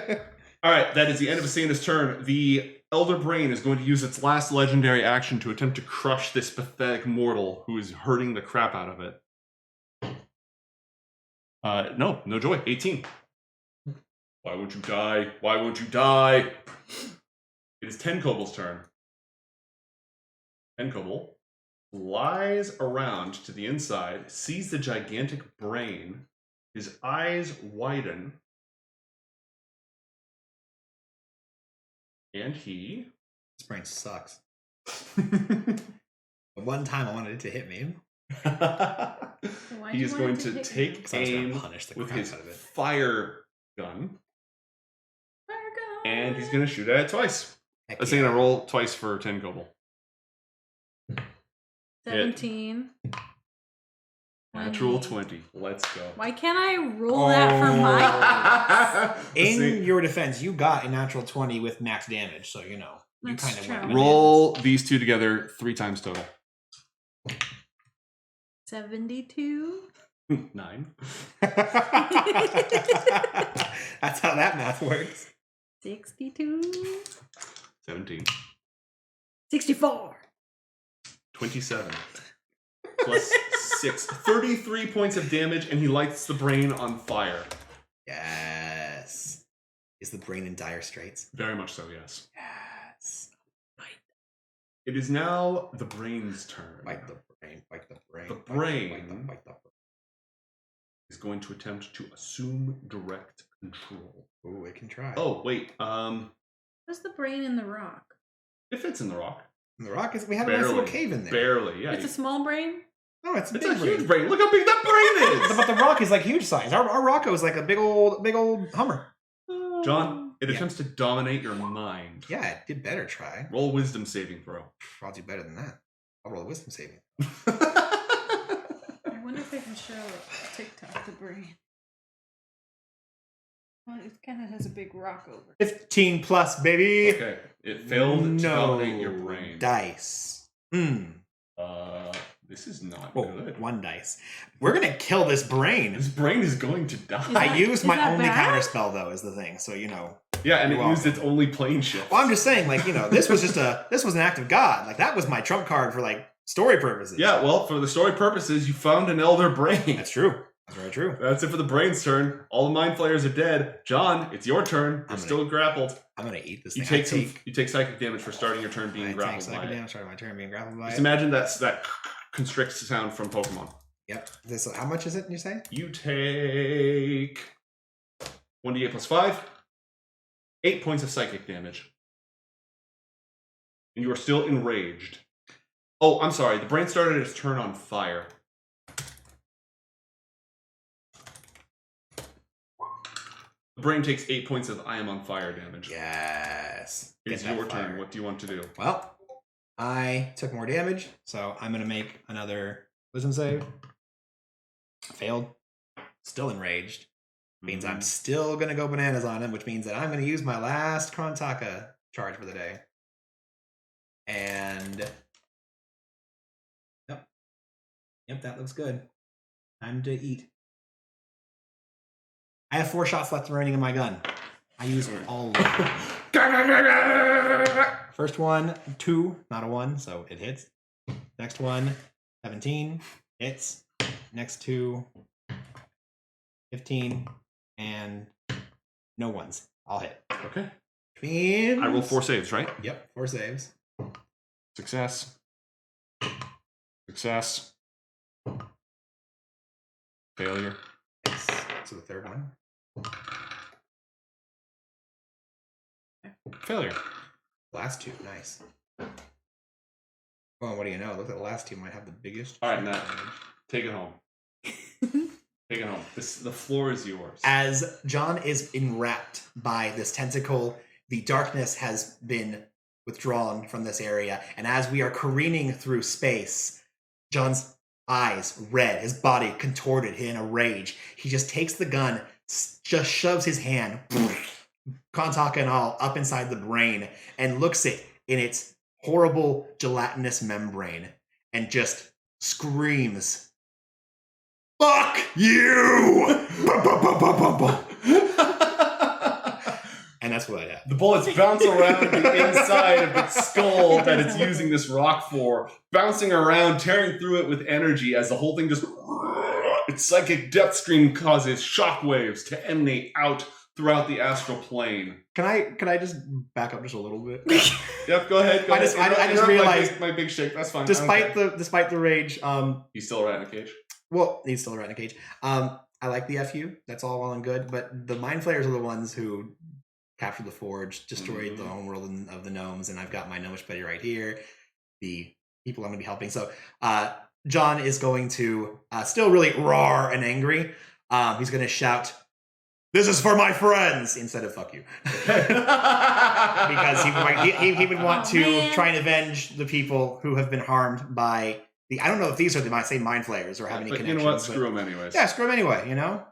page. All right, that is the end of Asena's turn. The Elder Brain is going to use its last legendary action to attempt to crush this pathetic mortal who is hurting the crap out of it. No joy. 18. Why won't you die? Why won't you die? It is Tenkobl's turn. Tenkoble lies around to the inside, sees the gigantic brain, his eyes widen, and he... This brain sucks. The one time I wanted it to hit me. Why'd he you is want going it to hit take you? Because I was going aim to punish the with crap his out of it. fire gun, Fire gun. and he's going to shoot at it twice. Heck Let's say yeah. roll twice for Tenkoble. 17. Natural 20. Let's go. Why can't I roll that for my In your defense, you got a natural 20 with max damage, so you know. You That's kind of true. went. Roll these two together 3 times total. 72? 9. That's how that math works. 62? 17. 64. 27. Plus 6. 33 points of damage, and he lights the brain on fire. Yes. Is the brain in dire straits? Very much so, yes. Yes. It is now the brain's turn. Bite the brain. Bite the brain. The bite the- brain. bite the brain. Is going to attempt to assume direct control. Ooh, it can try. Oh, wait. What's the brain in the rock? It fits in the rock. And the rock is. We had a nice little cave in there. Barely, yeah. It's a small brain? No, it's a It's big a brain. huge brain. Look how big that brain is! But the rock is like huge size. Our Rocco is like a big old Hummer. John, it Yeah. attempts to dominate your mind. Yeah, it did better try. Roll a wisdom saving throw. I'll do better than that. I'll roll a wisdom saving. I wonder if I can show TikTok the brain. Well, it kind of has a big rock over it. 15 plus, baby. Okay. It failed to dominate your brain. Dice. This is not Oh, good. 1 dice. We're gonna kill this brain. This brain is going to die. Is that- I used my that only bad? counter spell though, is the thing. So you know. Yeah, and it You're used its welcome. only plane shift. Well, I'm just saying, like, you know, this was an act of God. Like that was my trump card for like story purposes. Yeah, well, for the story purposes, you found an elder brain. That's true. That's very true. That's it for the brain's turn. All the mind flayers are dead. John, it's your turn. You're I'm still grappled. I'm gonna eat this You thing. take psychic damage for starting your turn being I take grappled psychic by it. damage. Sorry, my turn being grappled by Just it. imagine that constricts sound from Pokemon. Yep. This. How much is it? You say? You take 1d8 plus 5, 8 points of psychic damage. And you are still enraged. Oh, I'm sorry. The brain started its turn on fire. The The brain takes 8 points of I am on fire damage. Yes. It's Get that your turn. fire. What do you want to do? Well, I took more damage, so I'm going to make another wisdom save. Failed. Still enraged. Means I'm still going to go bananas on him, which means that I'm going to use my last Krontaka charge for the day. And... Yep, that looks good. Time to eat. I have 4 shots left remaining in my gun. I use all of them. First one, 2, not a 1, so it hits. Next one, 17, hits. Next 2, 15, and no ones. I'll hit. Okay. Means... I roll 4 saves, right? Yep, 4 saves. Success. Success. Failure. Yes. So the third one. Failure. Last 2, nice. Well, what do you know? Look at the last 2 might have the biggest. All right, Matt. Take it home. Take it home. The floor is yours. As John is enwrapped by this tentacle, the darkness has been withdrawn from this area, and as we are careening through space, John's eyes red, his body contorted in a rage. He just takes the gun, just shoves his hand, Krontaka and all, up inside the brain, and looks it in its horrible gelatinous membrane, and just screams, "Fuck you!" And that's what I have. The bullets bounce around the inside of its skull that it's using this rock for, bouncing around, tearing through it with energy as the whole thing just... Its psychic death scream causes shockwaves to emanate out throughout the astral plane. Can I just back up just a little bit? Yep, go ahead. Go ahead. I just realized my big shake. That's fine. Despite the rage, he's still a rat in a cage. Well, he's still a rat in a cage. I like the FU. That's all well and good, but the mind flayers are the ones who captured the forge, destroyed the homeworld of the gnomes, and I've got my gnomish buddy right here. The people I'm going to be helping. So John is going to still really roar and angry. He's going to shout, "This is for my friends!" instead of "fuck you." Because he would want to try and avenge the people who have been harmed by the... I don't know if these are the same mind flayers or have any connections. You know what? Screw them anyways. Yeah, screw them anyway, you know?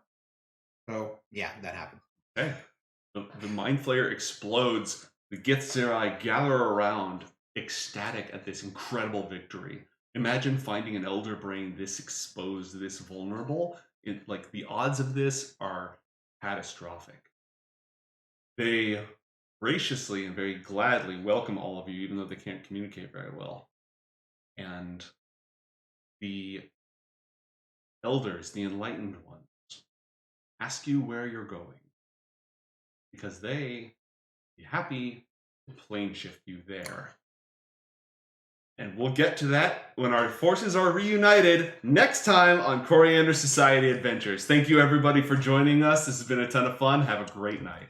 So, yeah, that happened. Okay. The mind flayer explodes. The Githzerai gather around, ecstatic at this incredible victory. Imagine finding an elder brain this exposed, this vulnerable. Like, the odds of this are catastrophic. They graciously and very gladly welcome all of you, even though they can't communicate very well. And the elders, the enlightened ones, ask you where you're going, because they be happy to plane shift you there. And we'll get to that when our forces are reunited next time on Coriander Society Adventures. Thank you, everybody, for joining us. This has been a ton of fun. Have a great night.